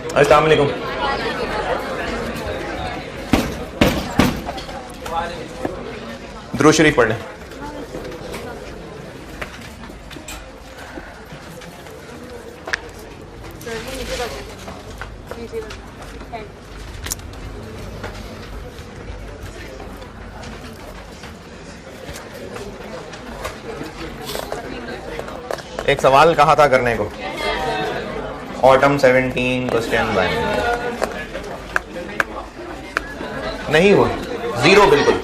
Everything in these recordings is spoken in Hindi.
अस्सलाम वालेकुम। दुरूद शरीफ पढ़ लें। एक सवाल कहा था करने को, ऑटम 17 क्वेश्चन 1 नहीं हुआ, 0 बिल्कुल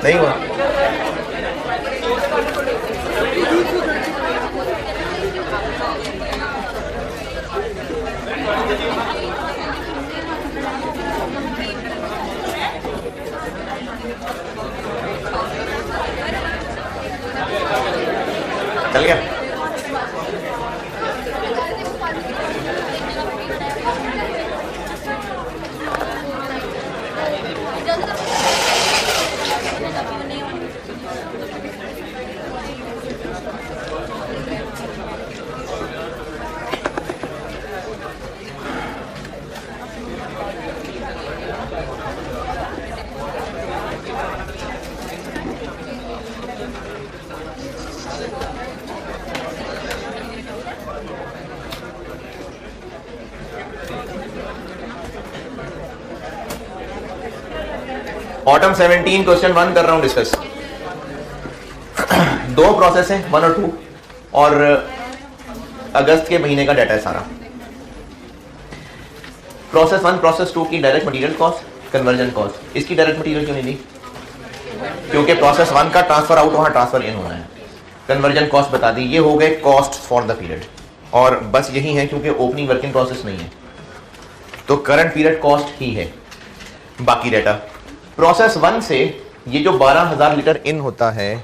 नहीं हुआ। चल गया। ऑटम 17 क्वेश्चन 1 कर रहा हूं डिस्कस। दो प्रोसेस हैं 1 और 2 और अगस्त के महीने का डाटा है सारा। प्रोसेस 1 प्रोसेस 2 की direct material cost, conversion cost. इसकी डायरेक्ट मटेरियल क्यों नहीं दी? क्योंकि प्रोसेस 1 का ट्रांसफर आउट वहां ट्रांसफर इन होना है। कन्वर्जन कॉस्ट बता दी। ये हो गए कॉस्ट फॉर द पीरियड, और बस यही है क्योंकि ओपनिंग वर्किंग प्रोसेस नहीं है तो करंट पीरियड कॉस्ट ही है। बाकी डाटा प्रोसेस 1 से ये जो 12,000 लीटर इन होता है,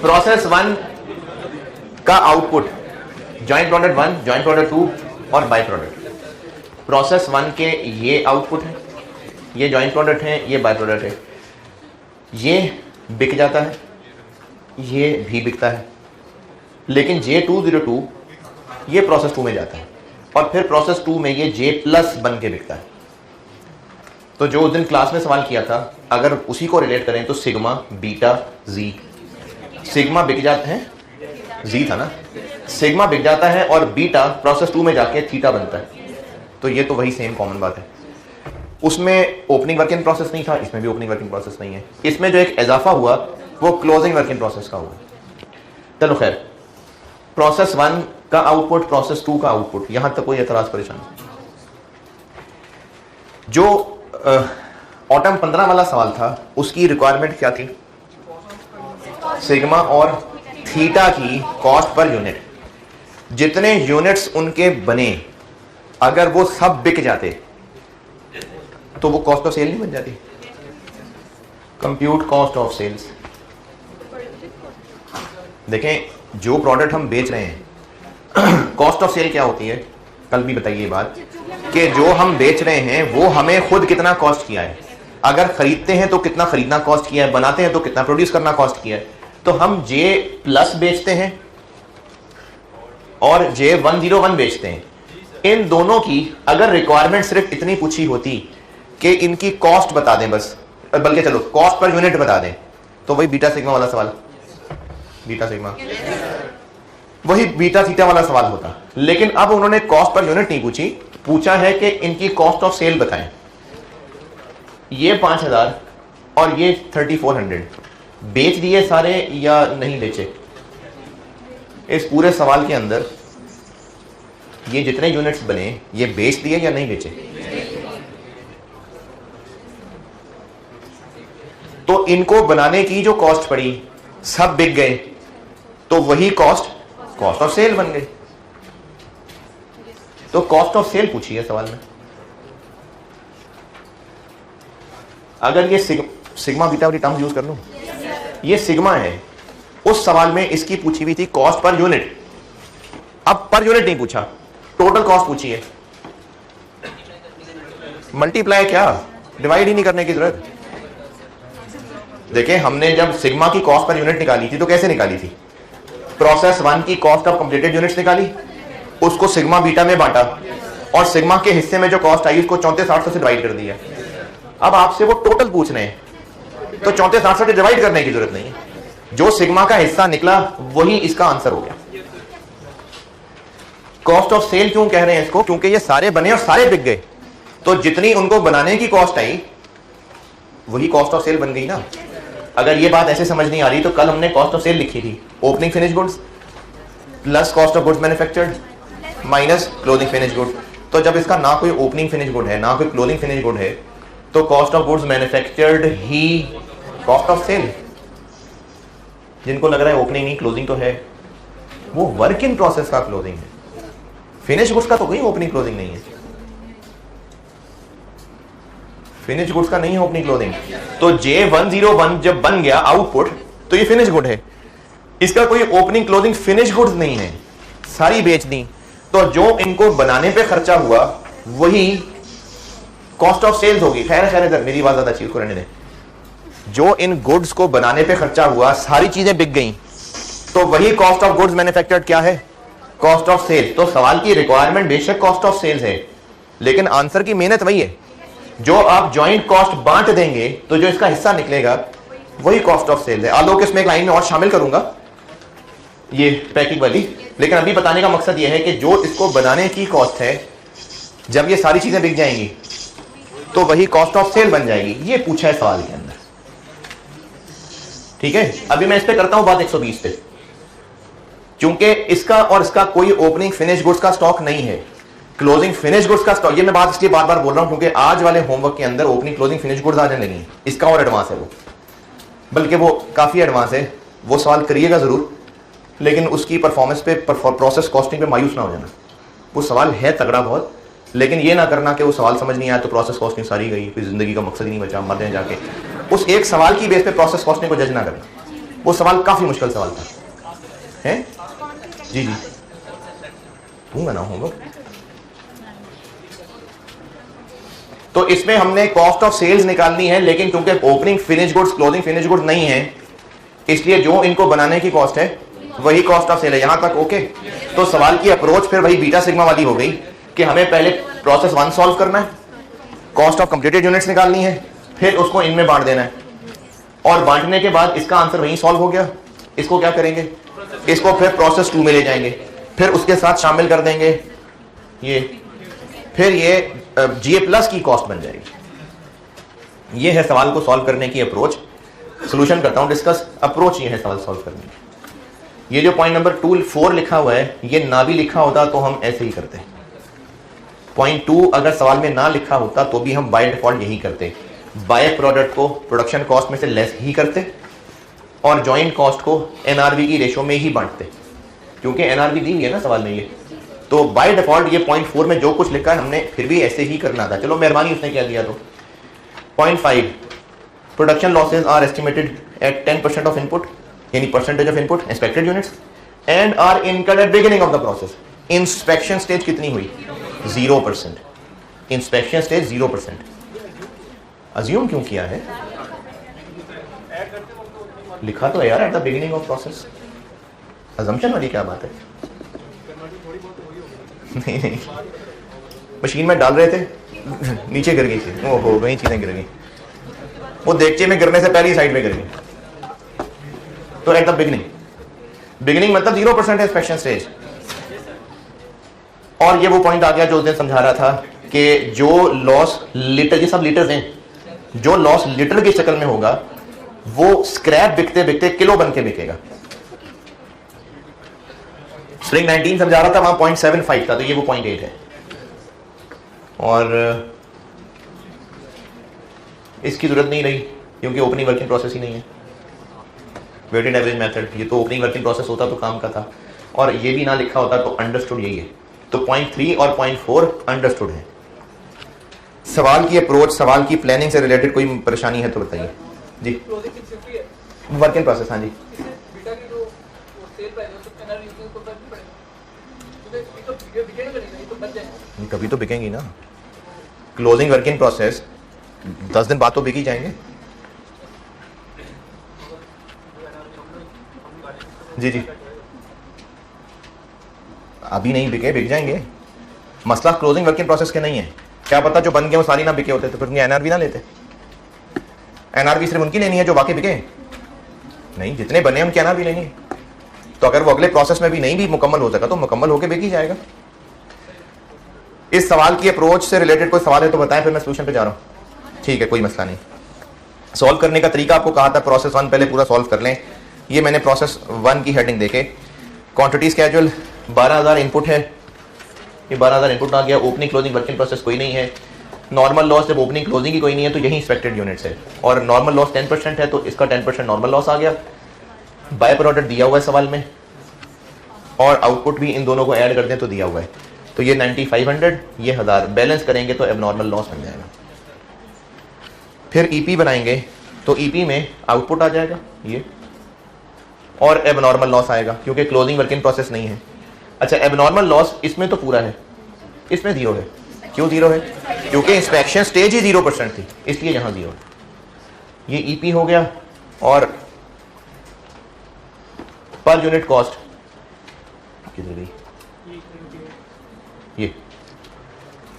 प्रोसेस 1 का output joint product 1, joint product 2 और बाय प्रोडक्ट। प्रोसेस 1 के ये आउटपुट है, ये जॉइंट प्रोडक्ट है, ये बाय प्रोडक्ट है। ये बिक जाता है, ये भी बिकता है, लेकिन J202 ये प्रोसेस 2 में जाता है और फिर प्रोसेस 2 में ये J+ बन के बिकता है। तो जो उस दिन क्लास में सवाल किया था, अगर उसी को रिलेट करें तो सिग्मा, बीटा, जी। सिग्मा बिक जाता है, जी था ना, सिग्मा बिक जाता है और बीटा प्रोसेस 2 में जाके थीटा बनता है। तो ये तो वही सेम कॉमन बात है। उसमें ओपनिंग वर्किंग प्रोसेस नहीं था, इसमें भी ओपनिंग वर्किंग प्रोसेस नहीं है। इसमें जो एक इजाफा हुआ वो क्लोजिंग वर्किंग प्रोसेस का हुआ। चलो खैर, प्रोसेस 1 का आउटपुट, प्रोसेस 2 का आउटपुट, यहां तक कोई एतराज परेशानी? जो ऑटम 15 वाला सवाल था उसकी रिक्वायरमेंट क्या थी? सिग्मा और थीटा की कॉस्ट पर यूनिट। जितने यूनिट्स उनके बने अगर वो सब बिक जाते तो वो कॉस्ट ऑफ सेल नहीं बन जाती। Compute cost of sales. देखें, जो प्रोडक्ट हम बेच रहे हैं, कॉस्ट ऑफ सेल क्या होती है? कल भी बताइए ये बात कि जो हम बेच रहे हैं वो हमें खुद कितना कॉस्ट किया है। अगर खरीदते हैं तो कितना खरीदना कॉस्ट किया है, बनाते हैं तो कितना प्रोड्यूस करना कॉस्ट किया है। तो हम J+ बेचते हैं और J101 बेचते हैं। इन दोनों की अगर रिक्वायरमेंट सिर्फ इतनी पूछी होती कि इनकी कॉस्ट बता दें बस, बल्कि चलो कॉस्ट पर यूनिट बता दें, तो वही बीटा सिग्मा वाला सवाल, बीटा सिग्मा, वही बीटा थीटा वाला सवाल होता। लेकिन अब उन्होंने कॉस्ट पर यूनिट नहीं पूछी, पूछा है कि इनकी कॉस्ट ऑफ सेल बताएं। ये 5,000 और ये 3,400 बेच दिए सारे या नहीं बेचे? इस पूरे सवाल के अंदर ये जितने यूनिट्स बने ये बेच दिए या नहीं बेचे? तो इनको बनाने की जो कॉस्ट पड़ी सब बिक गए, तो वही कॉस्ट ऑफ सेल बन गई। तो कॉस्ट ऑफ सेल पूछी है सवाल में। अगर ये सिग्मा बीटा वाली टर्म यूज कर लूं, ये सिग्मा है, उस सवाल में इसकी पूछी हुई थी कॉस्ट पर यूनिट, अब पर यूनिट नहीं पूछा, टोटल कॉस्ट पूछी है। मल्टीप्लाई क्या, डिवाइड ही नहीं करने की जरूरत। देखिए हमने जब सिग्मा की कॉस्ट पर यूनिट निकाली थी तो कैसे निकाली थी, प्रोसेस 1 की कॉस्ट ऑफ कंप्लीटेड यूनिट्स निकाली, उसको सिग्मा बीटा में बांटा और सिग्मा के हिस्से में जो कॉस्ट आई उसको 34,800 से डिवाइड कर दिया। अब आपसे वो टोटल पूछ रहे हैं तो 34,800 से डिवाइड करने की जरूरत नहीं है, जो सिग्मा का हिस्सा निकला वही इसका आंसर हो गया। कॉस्ट ऑफ सेल क्यों कह रहे हैं इसको, क्योंकि ये सारे बने और सारे बिक गए, तो जितनी उनको बनाने की कॉस्ट आई वही कॉस्ट ऑफ सेल बन गई ना। अगर ये बात ऐसे समझ नहीं आ रही तो कल हमने कॉस्ट ऑफ सेल लिखी थी, opening finish goods plus cost of goods manufactured minus closing finish good. तो जब इसका ना कोई ओपनिंग फिनिश गुड है ना कोई क्लोजिंग फिनिश गुड है तो कॉस्ट ऑफ गुड्स मैन्युफैक्चर्ड ही कॉस्ट ऑफ सेल। जिनको लग रहा है ओपनिंग नहीं क्लोजिंग तो है, वो वर्क इन प्रोसेस का क्लोजिंग है, फिनिश गुड्स का तो कोई ओपनिंग क्लोजिंग नहीं है, फिनिश गुड्स का नहीं है ओपनिंग क्लोजिंग। तो J101 जब बन गया आउटपुट तो ये फिनिश गुड है, इसका कोई ओपनिंग क्लोजिंग फिनिश गुड्स नहीं है, सारी बेच दी। तो जो इनको बनाने पे खर्चा हुआ वही कॉस्ट ऑफ सेल्स होगी। खैर खैर इधर मेरी बात ज्यादा चीज को रहने दें। जो इन गुड्स को बनाने पे खर्चा हुआ, सारी चीजें बिक गई, तो वही कॉस्ट ऑफ गुड्स मैन्युफैक्चर्ड क्या है, कॉस्ट ऑफ सेल्स। तो सवाल की रिक्वायरमेंट बेशक कॉस्ट ऑफ सेल्स है, लेकिन आंसर की मेहनत वही है। जो आप ज्वाइंट कॉस्ट बांट देंगे तो जो इसका हिस्सा निकलेगा वही कॉस्ट ऑफ सेल्स है। आलोक इसमें एक लाइन में और शामिल करूंगा ये पैकिंग वाली, लेकिन अभी बताने का मकसद यह है कि जो इसको बनाने की कॉस्ट है, जब ये सारी चीजें बिक जाएंगी तो वही कॉस्ट ऑफ सेल बन जाएगी। ये पूछा है सवाल के अंदर, ठीक है। अभी मैं इस पे करता हूं बात 120 पे, क्योंकि इसका और इसका कोई ओपनिंग फिनिश गुड्स का स्टॉक नहीं है, क्लोजिंग फिनिश गुड्स का स्टॉक। ये मैं बात इसलिए बार बार बोल रहा हूं क्योंकि आज वाले होमवर्क के अंदर ओपनिंग क्लोजिंग फिनिश गुड्स आ जाने लगी। इसका और एडवांस है वो, बल्कि वो काफी एडवांस है। वो सवाल करिएगा जरूर, लेकिन उसकी परफॉर्मेंस पे प्रोसेस कॉस्टिंग पे मायूस ना हो जाना। वो सवाल है तगड़ा बहुत, लेकिन ये ना करना कि वो सवाल समझ नहीं आया तो प्रोसेस कॉस्टिंग सारी गई, कोई जिंदगी का मकसद ही नहीं बचा, मर जाए जाके। उस एक सवाल की बेस पे प्रोसेस कॉस्टिंग को जज ना करना। वो सवाल काफी मुश्किल सवाल था, है जी जी दूंगा ना होमवर्क। तो इसमें हमने कॉस्ट ऑफ सेल्स निकालनी है, लेकिन क्योंकि opening finish goods closing finish goods नहीं है, इसलिए जो इनको बनाने की कॉस्ट है वही कॉस्ट ऑफ सेल है। यहां तक ओके। तो सवाल की अप्रोच फिर वही बीटा सिग्मा वाली हो गई कि हमें पहले प्रोसेस 1 सॉल्व करना है, कॉस्ट ऑफ कंप्लीटेड यूनिट्स निकालनी है, फिर उसको इनमें बांट देना है, और बांटने के बाद इसका आंसर वहीं सॉल्व हो गया। इसको क्या करेंगे, इसको फिर प्रोसेस 2 में ले जाएंगे, फिर उसके साथ शामिल कर देंगे ये, फिर ये GA+ की कॉस्ट बन जाएगी। ये है सवाल को सॉल्व करने की अप्रोच। सॉल्यूशन करता हूं डिस्कस। अप्रोच ये है सवाल सॉल्व करने की। ये जो पॉइंट नंबर 4 लिखा हुआ है, ये ना भी लिखा होता तो हम ऐसे ही करते। पॉइंट 2 अगर सवाल में ना लिखा होता तो भी हम बाय डिफॉल्ट यही करते, बाय प्रोडक्ट को प्रोडक्शन कॉस्ट में से लेस ही करते और जॉइंट कॉस्ट को NRV की रेशो में ही बांटते, क्योंकि NRV दी हुई है ना सवाल में ये। तो बाय डिफॉल्ट ये पॉइंट 4 में जो कुछ लिखा है हमने फिर भी ऐसे ही करना था। चलो मेहरबानी उसने क्या दिया। तो point 5 production losses are estimated at 10% of input, यानी percentage of input expected units, and are incurred at beginning of the process. Inspection stage कितनी हुई, 0%। Inspection stage 0%। अज्यूम क्यों किया है, लिखा तो है यार at the beginning of process. Assumption वाली क्या बात है। नहीं नहीं, मशीन में डाल रहे थे, नीचे गिर गई थी, ओहो वही चीजें गिर गई, वो देगचे में गिरने से पहले ही साइड में गिर गई। तो एट द बिगिनिंग मतलब 0% है इंस्पेक्शन स्टेज। और ये वो पॉइंट आ गया जो उस दिन समझा रहा था कि जो लॉस लीटर, ये सब लीटर्स हैं, जो लॉस लीटर की शक्ल में होगा वो स्क्रैप बिकते बिकते किलो बन के बिकेगा। स्प्रिंग 19 समझा रहा था, वहां 0.75 था, तो ये वो 0.8 है। और इसकी जरूरत नहीं रही क्योंकि ओपनिंग वर्किंग प्रोसेस ही नहीं है। वेटेड एवरेज मेथड, ये तो ओपनिंग वर्किंग प्रोसेस होता तो काम का था, और ये भी ना लिखा होता तो अंडरस्टूड यही है। तो 0.3 और 0.4 अंडरस्टूड है। सवाल की अप्रोच, सवाल की प्लानिंग से रिलेटेड कोई परेशानी है तो बताइए जी। वर्क इन प्रोसेस, हाँ जी। कभी तो बिकेंगी ना। क्लोजिंग वर्क इन प्रोसेस 10 दिन बाद तो बिक ही जाएंगे। जी जी, अभी नहीं बिके, बिक जाएंगे। मसला क्लोजिंग वर्क इन प्रोसेस के नहीं है। क्या पता जो बन गए वो सारी ना बिके होते तो फिर उनकी एनआरवी ना लेते। एनआरवी सिर्फ उनकी लेनी है जो वाकई बिके, नहीं जितने बने उनकी एनआरवी लेनी है। तो अगर वो अगले प्रोसेस में भी नहीं भी मुकम्मल हो सका तो मुकम्मल होकर बिक ही जाएगा। इस सवाल की अप्रोच से रिलेटेड कोई सवाल है तो बताएं, फिर मैं सोल्यूशन पे जा रहा हूँ। ठीक है, कोई मसला नहीं। सॉल्व करने का तरीका आपको कहा था प्रोसेस 1 पहले पूरा सॉल्व कर लें। ये मैंने प्रोसेस 1 की हेडिंग देखे, क्वांटिटी स्केड्यूल 12,000 इनपुट है, ये 12,000 इनपुट आ गया। ओपनिंग क्लोजिंग वर्किंग प्रोसेस कोई नहीं है। नॉर्मल लॉस जब ओपनिंग क्लोजिंग की कोई नहीं है तो यही एक्सपेक्टेड यूनिट्स है, और नॉर्मल लॉस 10% है तो इसका 10% नॉर्मल लॉस आ गया। बाय प्रोडक्ट दिया हुआ है सवाल में, और आउटपुट भी इन दोनों को ऐड कर दें तो दिया हुआ है। तो ये 9500, ये 1000 बैलेंस करेंगे तो एबनॉर्मल लॉस बन जाएगा। फिर ईपी बनाएंगे तो ईपी में आउटपुट आ जाएगा ये, और एबनॉर्मल लॉस आएगा क्योंकि क्लोजिंग वर्किंग प्रोसेस नहीं है। अच्छा, एबनॉर्मल लॉस इसमें तो पूरा है, इसमें 0 है। क्यों 0 है? क्योंकि इंस्पेक्शन स्टेज ही 0% थी, इसलिए यहां 0 है। ये ईपी हो गया। और पर यूनिट कॉस्ट कितनी गई? ये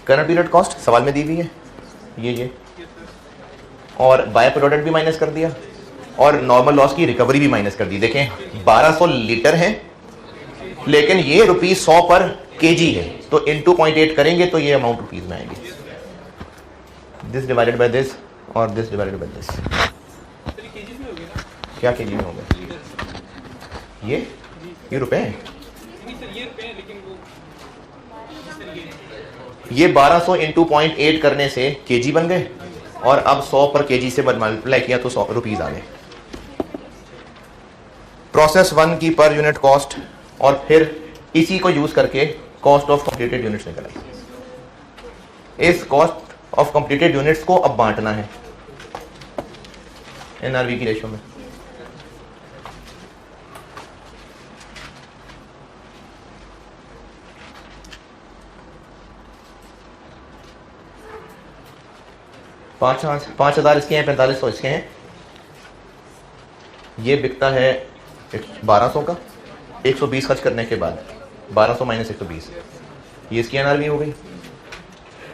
करंट पीरियड कॉस्ट सवाल में दी हुई है, ये और बाय प्रोडक्ट भी माइनस कर दिया, और नॉर्मल लॉस की रिकवरी भी माइनस कर दी। देखें 1200 लीटर है, लेकिन ये ₹100 पर केजी है, तो इनटू 0.8 करेंगे तो ये अमाउंट रुपीज में आएगी। दिस डिवाइडेड बाय दिस और दिस डिवाइडेड बाय दिस। क्या केजी में होगा? ये रुपए हैं। ये 1200 इंटू 0.8 करने से केजी बन गए, और अब 100 पर केजी से मल्टीप्लाई किया तो 100 रुपीज आ गए। प्रोसेस 1 की पर यूनिट कॉस्ट, और फिर इसी को यूज करके कॉस्ट ऑफ कंप्लीटेड यूनिट्स निकल आई। इस कॉस्ट ऑफ कंप्लीटेड यूनिट्स को अब बांटना है एनआरवी की रेशो में। पाँच 5,000 इसके हैं, 4500 इसके हैं। ये बिकता है 1200 का, 120 खर्च करने के बाद 1200 माइनस 120, ये इसकी एनआरवी हो गई।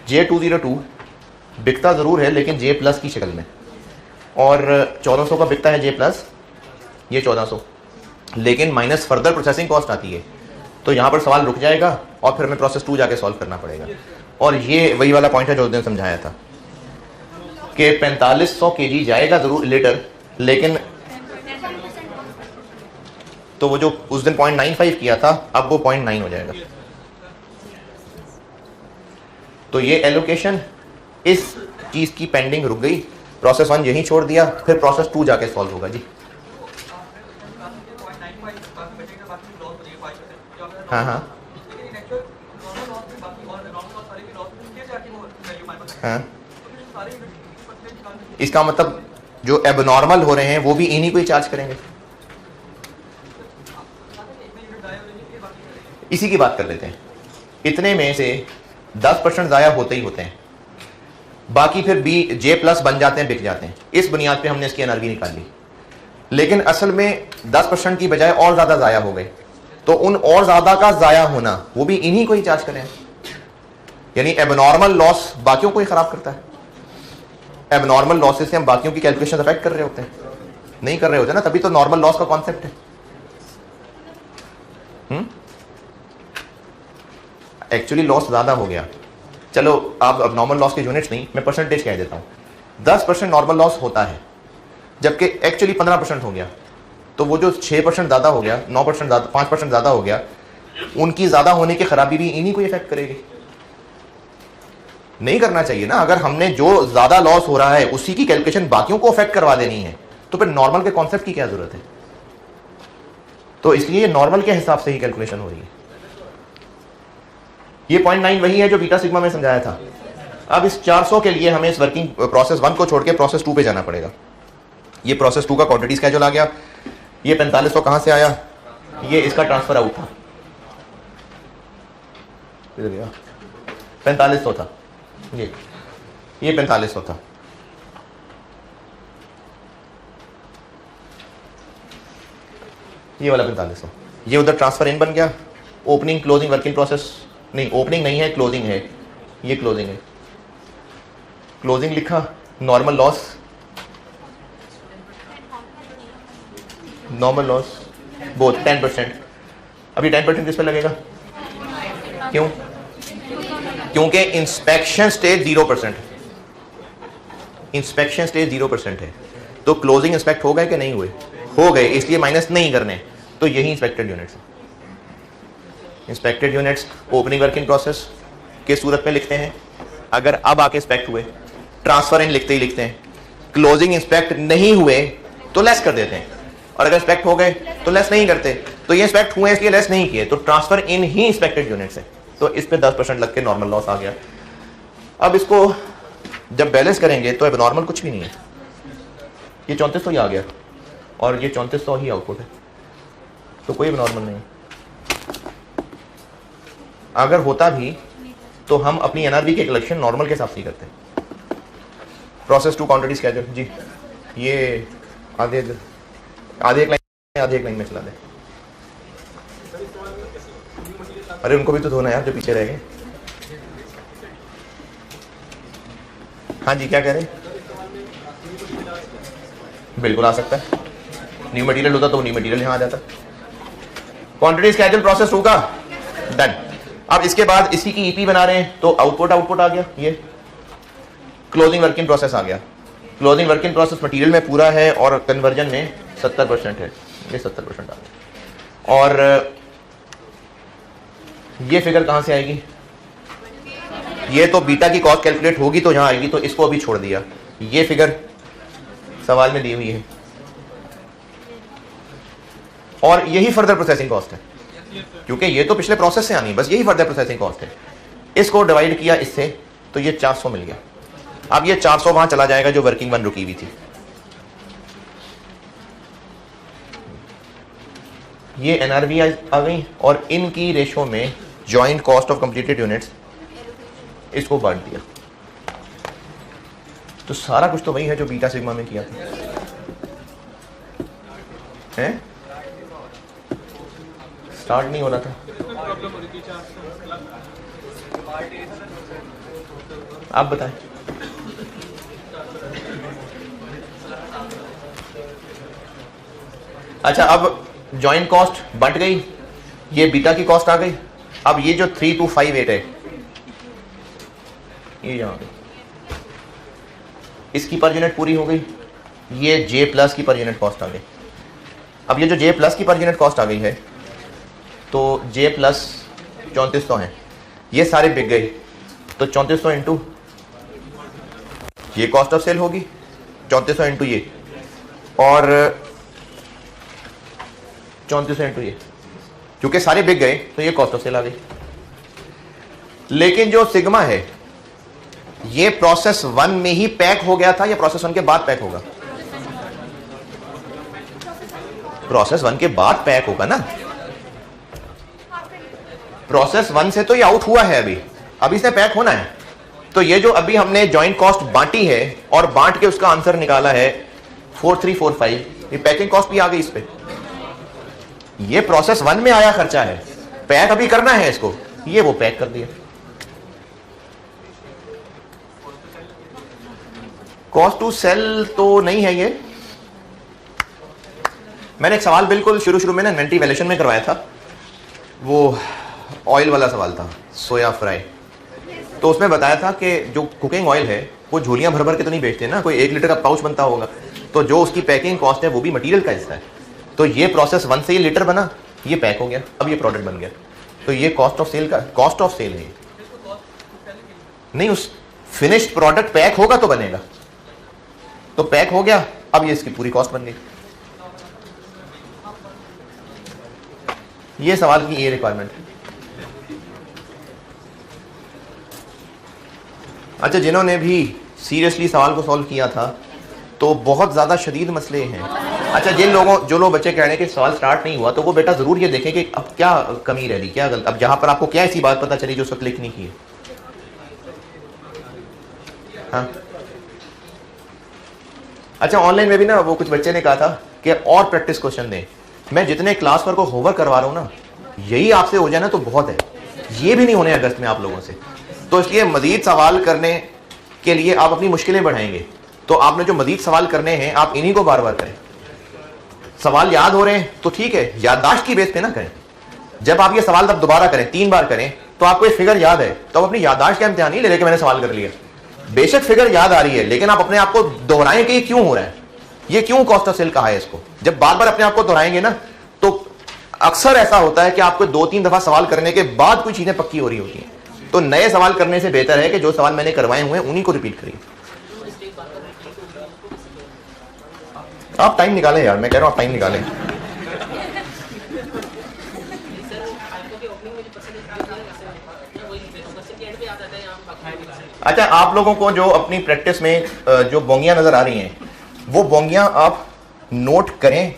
J202 बिकता ज़रूर है लेकिन J प्लस की शक्ल में, और 1400 का बिकता है J प्लस, ये 1400, लेकिन माइनस फर्दर प्रोसेसिंग कॉस्ट आती है। तो यहाँ पर सवाल रुक जाएगा और फिर हमें प्रोसेस 2 जाके सॉल्व करना पड़ेगा। और ये वही वाला पॉइंट है जो उस दिन समझाया था कि 4500 केजी जाएगा ज़रूर लीटर, लेकिन तो वो जो उस दिन 0.95 किया था अब वो 0.9 हो जाएगा। तो ये एलोकेशन इस चीज़ की पेंडिंग रुक गई, प्रोसेस 1 यहीं छोड़ दिया, फिर प्रोसेस 2 जाके सॉल्व होगा जी। हाँ हाँ हाँ, इसका मतलब जो एबनॉर्मल हो रहे हैं वो भी इन्हीं को ही चार्ज करेंगे। इसी की बात कर लेते हैं। इतने में से 10% ज़ाया होते ही होते हैं, बाकी फिर J प्लस बन जाते हैं, बिक जाते हैं। इस बुनियाद पे हमने इसकी एनआरवी निकाल ली, लेकिन असल में 10% की बजाय और ज़्यादा ज़ाया हो गए, तो उन और ज़्यादा का ज़ाया होना वो भी इन्हीं को ही चार्ज करें। यानी एबनॉर्मल लॉस बाकियों को ही ख़राब करता है। एबनॉर्मल लॉसेस से हम बाकियों की कैलकुलेशन अफेक्ट कर रहे होते हैं, नहीं कर रहे होते ना, तभी तो नॉर्मल लॉस का कॉन्सेप्ट है। एक्चुअली लॉस ज़्यादा हो गया, चलो आप अब नॉर्मल लॉस के यूनिट्स नहीं, मैं परसेंटेज कह देता हूँ। 10% नॉर्मल लॉस होता है, जबकि एक्चुअली 15% हो गया, तो वो जो 6% ज़्यादा हो गया, 9% ज़्यादा, 5% ज़्यादा हो गया, उनकी ज़्यादा होने की खराबी भी इन्हीं को इफेक्ट करेगी। नहीं करना चाहिए ना। अगर हमने जो ज़्यादा लॉस हो रहा है उसी की कैलकुलेशन बाकियों को अफेक्ट करवा देनी है, तो फिर नॉर्मल के कॉन्सेप्ट की क्या ज़रूरत है? तो इसलिए नॉर्मल के हिसाब से ही कैलकुलेशन हो रही है। ये 0.9 वही है जो बीटा सिग्मा में समझाया था। अब इस 400 के लिए हमें इस वर्किंग प्रोसेस 1 को छोड़ के प्रोसेस 2 पे जाना पड़ेगा। ये प्रोसेस 2 का क्वांटिटी स्केड्यूल आ गया। ये 4500 कहां से आया? ये इसका ट्रांसफर आउट था, 4500 था, ये 4500 था। ये वाला 4500, ये उधर ट्रांसफर इन बन गया। ओपनिंग क्लोजिंग वर्किंग प्रोसेस, नहीं ओपनिंग नहीं है, क्लोजिंग है, ये क्लोजिंग है। क्लोजिंग लिखा, normal loss, normal loss both 10%। अभी 10% किस पे लगेगा? क्यों? क्योंकि इंस्पेक्शन स्टेज 0%, इंस्पेक्शन स्टेज 0% है। तो क्लोजिंग इंस्पेक्ट हो गए कि नहीं हुए? हो गए, इसलिए माइनस नहीं करने। तो यही inspected units. Inspected units opening working process के सूरत में लिखते हैं, अगर अब आके इंस्पेक्ट हुए, ट्रांसफर इन लिखते ही लिखते हैं। क्लोजिंग इंस्पेक्ट नहीं हुए तो लेस कर देते हैं, और अगर इंस्पेक्ट हो गए तो लेस नहीं करते। तो ये इंस्पेक्ट हुए इसलिए लेस नहीं किए, तो ट्रांसफर इन ही इंस्पेक्टेड यूनिट्स है। तो इस पे 10% लग के नॉर्मल लॉस आ गया। अब इसको जब बैलेंस करेंगे तो एबनॉर्मल कुछ भी नहीं है। ये 3400 ही आ गया और ये 3400 ही आउटपुट है, तो कोई एबनॉर्मल नहीं। अगर होता भी तो हम अपनी एनआरबी के कलेक्शन नॉर्मल के हिसाब से ही करते हैं। प्रोसेस 2 क्वांटिटी स्केड्यूल जी, ये आधे एक लाइन में चला दे। अरे उनको भी तो धोना यार, जो पीछे रह गए। हाँ जी, क्या कह रहे? बिल्कुल आ सकता है, न्यू मटेरियल होता तो न्यू मटेरियल यहां आ जाता। क्वांटिटी स्केड्यूल प्रोसेस 2 का डन। अब इसके बाद इसी की ईपी बना रहे हैं, तो आउटपुट आ गया। ये क्लोजिंग वर्किंग प्रोसेस आ गया। क्लोजिंग वर्किंग प्रोसेस मटेरियल में पूरा है और कन्वर्जन में 70% है, ये 70% आ गया। और ये फिगर कहां से आएगी? ये तो बीटा की कॉस्ट कैलकुलेट होगी तो यहां आएगी, तो इसको अभी छोड़ दिया। ये फिगर सवाल में दी हुई है, और यही फर्दर प्रोसेसिंग कॉस्ट है, क्योंकि ये तो पिछले प्रोसेस से आनी, बस यही फर्दर प्रोसेसिंग कॉस्ट है। इसको डिवाइड किया इससे, तो ये 400 मिल गया। अब ये 400 वहां चला जाएगा जो वर्किंग 1 रुकी हुई थी। ये एनआरवी आ गई, और इनकी रेशो में joint cost of completed units इसको बांट दिया। तो सारा कुछ तो वही है जो बीटा सिग्मा में किया था, है? स्टार्ट नहीं हो रहा था, आप बताएं। अच्छा, अब जॉइंट कॉस्ट बंट गई, ये बीटा की कॉस्ट आ गई। अब ये जो 3258 है, ये यहां पे इसकी पर यूनिट पूरी हो गई। ये जे प्लस की पर यूनिट कॉस्ट आ गई। अब ये जो जे प्लस की पर यूनिट कॉस्ट आ गई है, तो जे प्लस 3400 है, ये सारे बिक गए। तो 3400 इंटू ये कॉस्ट ऑफ सेल होगी, 3400 इंटू ये, और 3400 इंटू ये, क्योंकि सारे बिक गए तो ये कॉस्ट ऑफ सेल आ गई। लेकिन जो सिग्मा है, ये प्रोसेस 1 में ही पैक हो गया था या प्रोसेस 1 के बाद पैक होगा? प्रोसेस 1 के बाद पैक होगा ना। प्रोसेस 1 से तो ये आउट हुआ है, अभी इसने पैक होना है। तो ये जो अभी हमने जॉइंट कॉस्ट बांटी है और बांट के उसका आंसर निकाला है 4345, ये पैकिंग कॉस्ट भी आ गई इस पे। ये प्रोसेस 1 में आया खर्चा है, पैक अभी करना है इसको, ये वो पैक कर दिया। कॉस्ट टू सेल तो नहीं है ये। मैंने एक सवाल बिल्कुल शुरू में ना इन्वेंटरी वैल्यूएशन में करवाया था, वो ऑयल वाला सवाल था, सोया फ्राई। तो उसमें बताया था कि जो कुकिंग ऑयल है वो झोलियां भर भर के तो नहीं बेचते ना, कोई 1 लीटर का पाउच बनता होगा, तो जो उसकी पैकिंग कॉस्ट है वो भी मटेरियल का हिस्सा है। तो ये प्रोसेस 1 से ये लीटर बना, ये पैक हो गया, अब ये प्रोडक्ट बन गया। तो ये कॉस्ट ऑफ सेल का, कॉस्ट ऑफ सेल है नहीं, उस फिनिश्ड प्रोडक्ट पैक होगा तो बनेगा। तो पैक हो गया, अब ये इसकी पूरी कॉस्ट बन गई। ये सवाल की ये रिक्वायरमेंट है। अच्छा, जिन्होंने भी सीरियसली सवाल को सॉल्व किया था तो बहुत ज़्यादा शदीद मसले हैं। अच्छा, जो लोग बच्चे कह रहे हैं कि सवाल स्टार्ट नहीं हुआ, तो वो बेटा ज़रूर ये देखें कि अब क्या कमी रह रही, क्या गलत, अब जहाँ पर आपको क्या ऐसी बात पता चली जो उसको क्लिक नहीं की है। हाँ, अच्छा, ऑनलाइन में भी ना वो कुछ बच्चे ने कहा था कि और प्रैक्टिस क्वेश्चन दें। मैं जितने क्लास वर्क को होमवर्क करवा रहा हूँ ना, यही आपसे हो जाए ना तो बहुत है, ये भी नहीं होने अगस्त में आप लोगों से। तो इसलिए मजीद सवाल करने के लिए आप अपनी मुश्किलें बढ़ाएंगे, तो आपने जो मजीद सवाल करने हैं आप इन्हीं को बार बार करें। सवाल याद हो रहे हैं तो ठीक है, याददाश्त की बेस पे ना करें। जब आप ये सवाल तब दोबारा करें, 3 बार करें, तो आपको एक फिगर याद है, तो आप अपनी याददाश्त का इम्तिहान नहीं ले रहे कि मैंने सवाल कर लिया। बेशक फिगर याद आ रही है, लेकिन आप अपने आप को दोहराएं कि ये क्यों हो रहा है, ये क्यों कॉस्ट ऑफ सेल कहा है इसको। जब बार बार अपने आप को दोहराएंगे ना, तो अक्सर ऐसा होता है कि आपको 2-3 दफा सवाल करने के बाद कोई चीजें पक्की हो रही होती हैं। तो नए सवाल करने से बेहतर है कि जो सवाल मैंने करवाए हुए हैं उन्हीं को रिपीट करिए। आप टाइम निकालें यार, मैं कह रहा हूं आप टाइम निकालें। अच्छा, आप लोगों को जो अपनी प्रैक्टिस में जो बोंगियां नजर आ रही हैं, वो बोंगियां आप नोट करें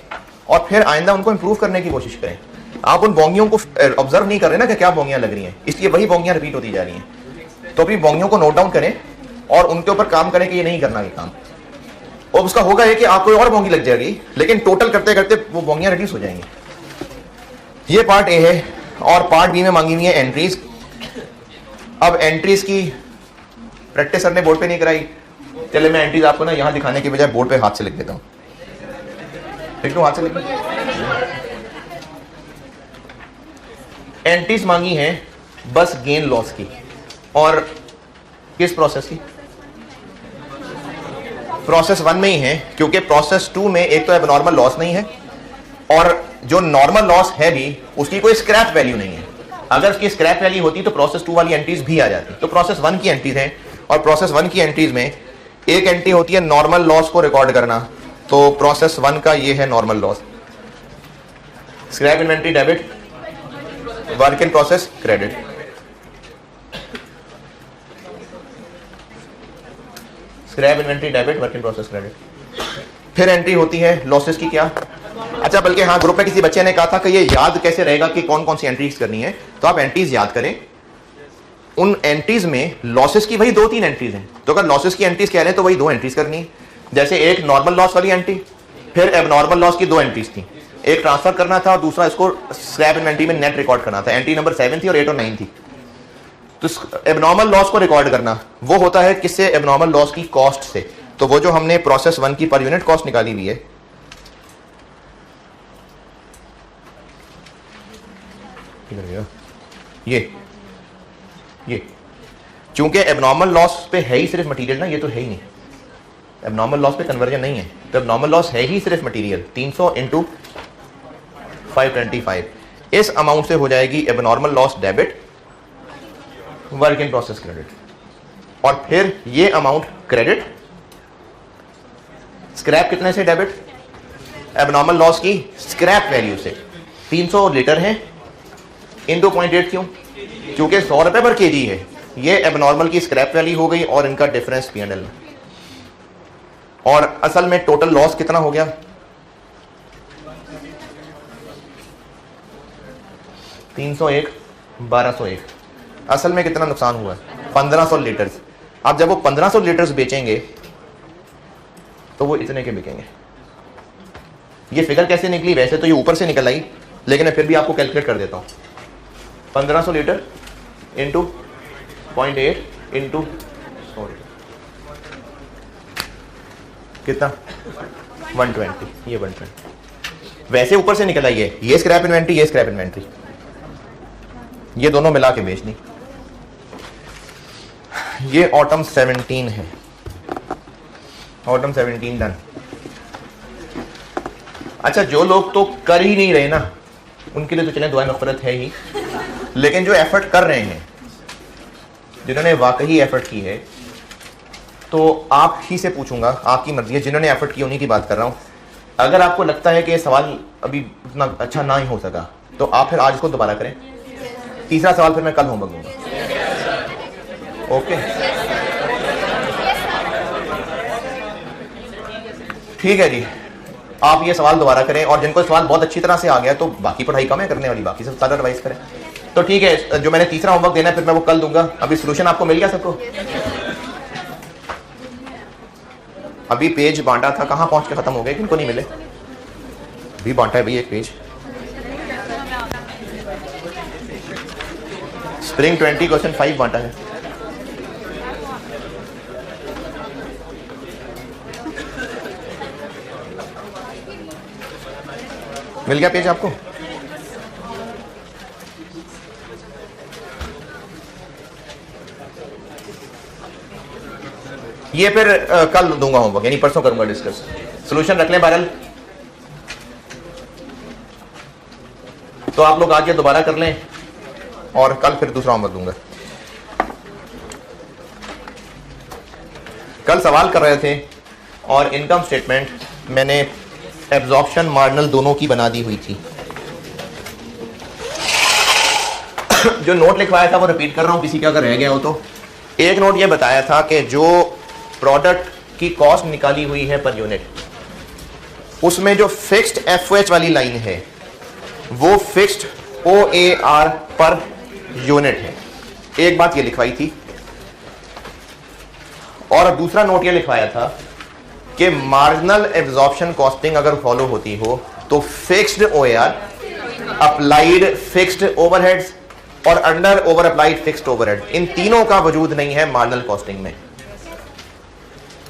और फिर आइंदा उनको इंप्रूव करने की कोशिश करें। आप उन बोंगियों को ऑब्जर्व नहीं कर रहे ना कि क्या बोंगियां लग रही हैं, इसलिए वही बोंगियां रिपीट होती जा रही हैं। तो अपनी बोंगियों को नोट डाउन करें और उनके ऊपर काम करें कि ये नहीं करना ये काम। और उसका होगा ये कि आपको और बोंगी लग जाएगी, लेकिन टोटल करते करते वो बोंगियां रिड्यूस हो जाएंगी। ये पार्ट ए है, और पार्ट बी में मांगी हुई है एंट्रीज। अब एंट्रीज की प्रैक्टिस सर ने बोर्ड पे नहीं कराई, चले मैं एंट्रीज आपको ना यहां दिखाने की बजाय बोर्ड पे हाथ से लिख देता हूं। लिख दो, हाथ से लिख दो। एंट्रीज मांगी हैं बस गेन लॉस की, और किस प्रोसेस की? प्रोसेस 1 में ही है, क्योंकि प्रोसेस 2 में एक तो एबनॉर्मल लॉस नहीं है, और जो नॉर्मल लॉस है भी उसकी कोई स्क्रैप वैल्यू नहीं है। अगर उसकी स्क्रैप वैल्यू होती तो प्रोसेस 2 वाली एंट्रीज भी आ जाती। तो प्रोसेस 1 की एंट्रीज हैं, और प्रोसेस 1 की एंट्रीज में एक एंट्री होती है नॉर्मल लॉस को रिकॉर्ड करना। तो प्रोसेस 1 का ये है normal loss. Scrap inventory debit, work in process credit. Scrap inventory debit, work in process credit. फिर एंट्री होती है लॉसेस की। क्या? अच्छा, बल्कि हाँ, ग्रुप में किसी बच्चे ने कहा था कि ये याद कैसे रहेगा कि कौन कौन सी एंट्रीज करनी है। तो आप एंट्रीज याद करें, उन एंट्रीज में लॉसेस की वही 2-3 एंट्रीज हैं। तो अगर लॉसेस की एंट्रीज कह रहे हैं तो वही 2 एंट्रीज करनी है। जैसे एक नॉर्मल लॉस वाली एंट्री, फिर एबनॉर्मल लॉस की 2 एंट्रीज थी। एक ट्रांसफर करना था और दूसरा इसको स्क्रैप इन्वेंट्री में नेट रिकॉर्ड करना था। एंट्री नंबर 7 थी और 8 और 9 थी। तो एबनॉर्मल लॉस को रिकॉर्ड करना वो होता है किससे? एबनॉर्मल लॉस की कॉस्ट से। तो वो जो हमने प्रोसेस 1 की पर यूनिट कॉस्ट निकाली हुई है, ये चूंकि एबनॉर्मल लॉस पे है ही सिर्फ मटेरियल ना, ये तो है ही नहीं, एबनॉर्मल लॉस पे कन्वर्जन नहीं है। तो एबनॉर्मल लॉस है ही सिर्फ मटेरियल। 300 × 525 इस अमाउंट से हो जाएगी abnormal loss debit, work in process credit. और फिर ये अमाउंट क्रेडिट, स्क्रैप कितने से डेबिट? एबनॉर्मल लॉस की स्क्रैप वैल्यू से। 300 लीटर है, इन 2.8 क्यों? क्योंकि 100 रुपए पर केजी है। ये एबनॉर्मल की स्क्रैप वैल्यू हो गई और इनका डिफरेंस P&L में। और असल में टोटल लॉस कितना हो गया? 301, 1201। असल में कितना नुकसान हुआ है? 1500 लीटर। अब जब वो 1500 लीटर्स बेचेंगे तो वो इतने के बिकेंगे। ये फिगर कैसे निकली? वैसे तो ये ऊपर से निकल आई, लेकिन मैं फिर भी आपको कैलकुलेट कर देता हूं। 1500 लीटर इंटू 0.8 इंटू कितना? 120। ये 120 वैसे ऊपर से निकल आई है। ये स्क्रैप इन्वेंट्री, ये स्क्रैप इन्वेंट्री, ये दोनों मिला के बेचनी। ये ऑटम 17 है, ऑटम 17 डन। अच्छा, जो लोग तो कर ही नहीं रहे ना, उनके लिए तो चलें दुआ मग़फ़िरत है ही, लेकिन जो एफर्ट कर रहे हैं, जिन्होंने वाकई एफर्ट की है, तो आप ही से पूछूंगा, आपकी मर्जी है, जिन्होंने एफर्ट की उन्हीं की बात कर रहा हूं। अगर आपको लगता है कि ये सवाल अभी उतना अच्छा ना ही हो सका, तो आप फिर आज इसको दोबारा करें। तीसरा सवाल फिर मैं कल होमवर्क दूंगा। ओके। ठीक है जी, आप ये सवाल दोबारा करें, और जिनको सवाल बहुत अच्छी तरह से आ गया तो बाकी पढ़ाई कम है करने वाली, बाकी सब सारा रिवाइज करें। तो ठीक है, जो मैंने तीसरा होमवर्क देना है फिर मैं वो कल दूंगा। अभी सोल्यूशन आपको मिल गया सबको? अभी पेज बांटा था, कहाँ पहुंच के खत्म हो गए, किनको नहीं मिले? अभी बांटा है भाई एक पेज। स्प्रिंग 20 क्वेश्चन 5 बांटा है। मिल गया पेज आपको? ये फिर कल दूंगा होमवर्क, यानी परसों करूंगा डिस्कस। सॉल्यूशन रख लें बहरहाल, तो आप लोग आज ये दोबारा कर लें और कल फिर दूसरा होमवर्क दूंगा। कल सवाल कर रहे थे और इनकम स्टेटमेंट मैंने एब्जॉर्प्शन मार्जिनल दोनों की बना दी हुई थी। जो नोट लिखवाया था वो रिपीट कर रहा हूं, किसी का अगर रह गया हो तो। एक नोट ये बताया था कि जो प्रोडक्ट की कॉस्ट निकाली हुई है पर यूनिट, उसमें जो फिक्स्ड एफओएच वाली लाइन है वो फिक्स्ड ओएआर पर यूनिट है। एक बात ये लिखवाई थी, और दूसरा नोट ये लिखवाया था कि मार्जिनल एब्जॉर्प्शन कॉस्टिंग अगर फॉलो होती हो तो fixed OAR, applied fixed overheads और under over applied fixed overhead, इन तीनों का वजूद नहीं है मार्जिनल कॉस्टिंग में।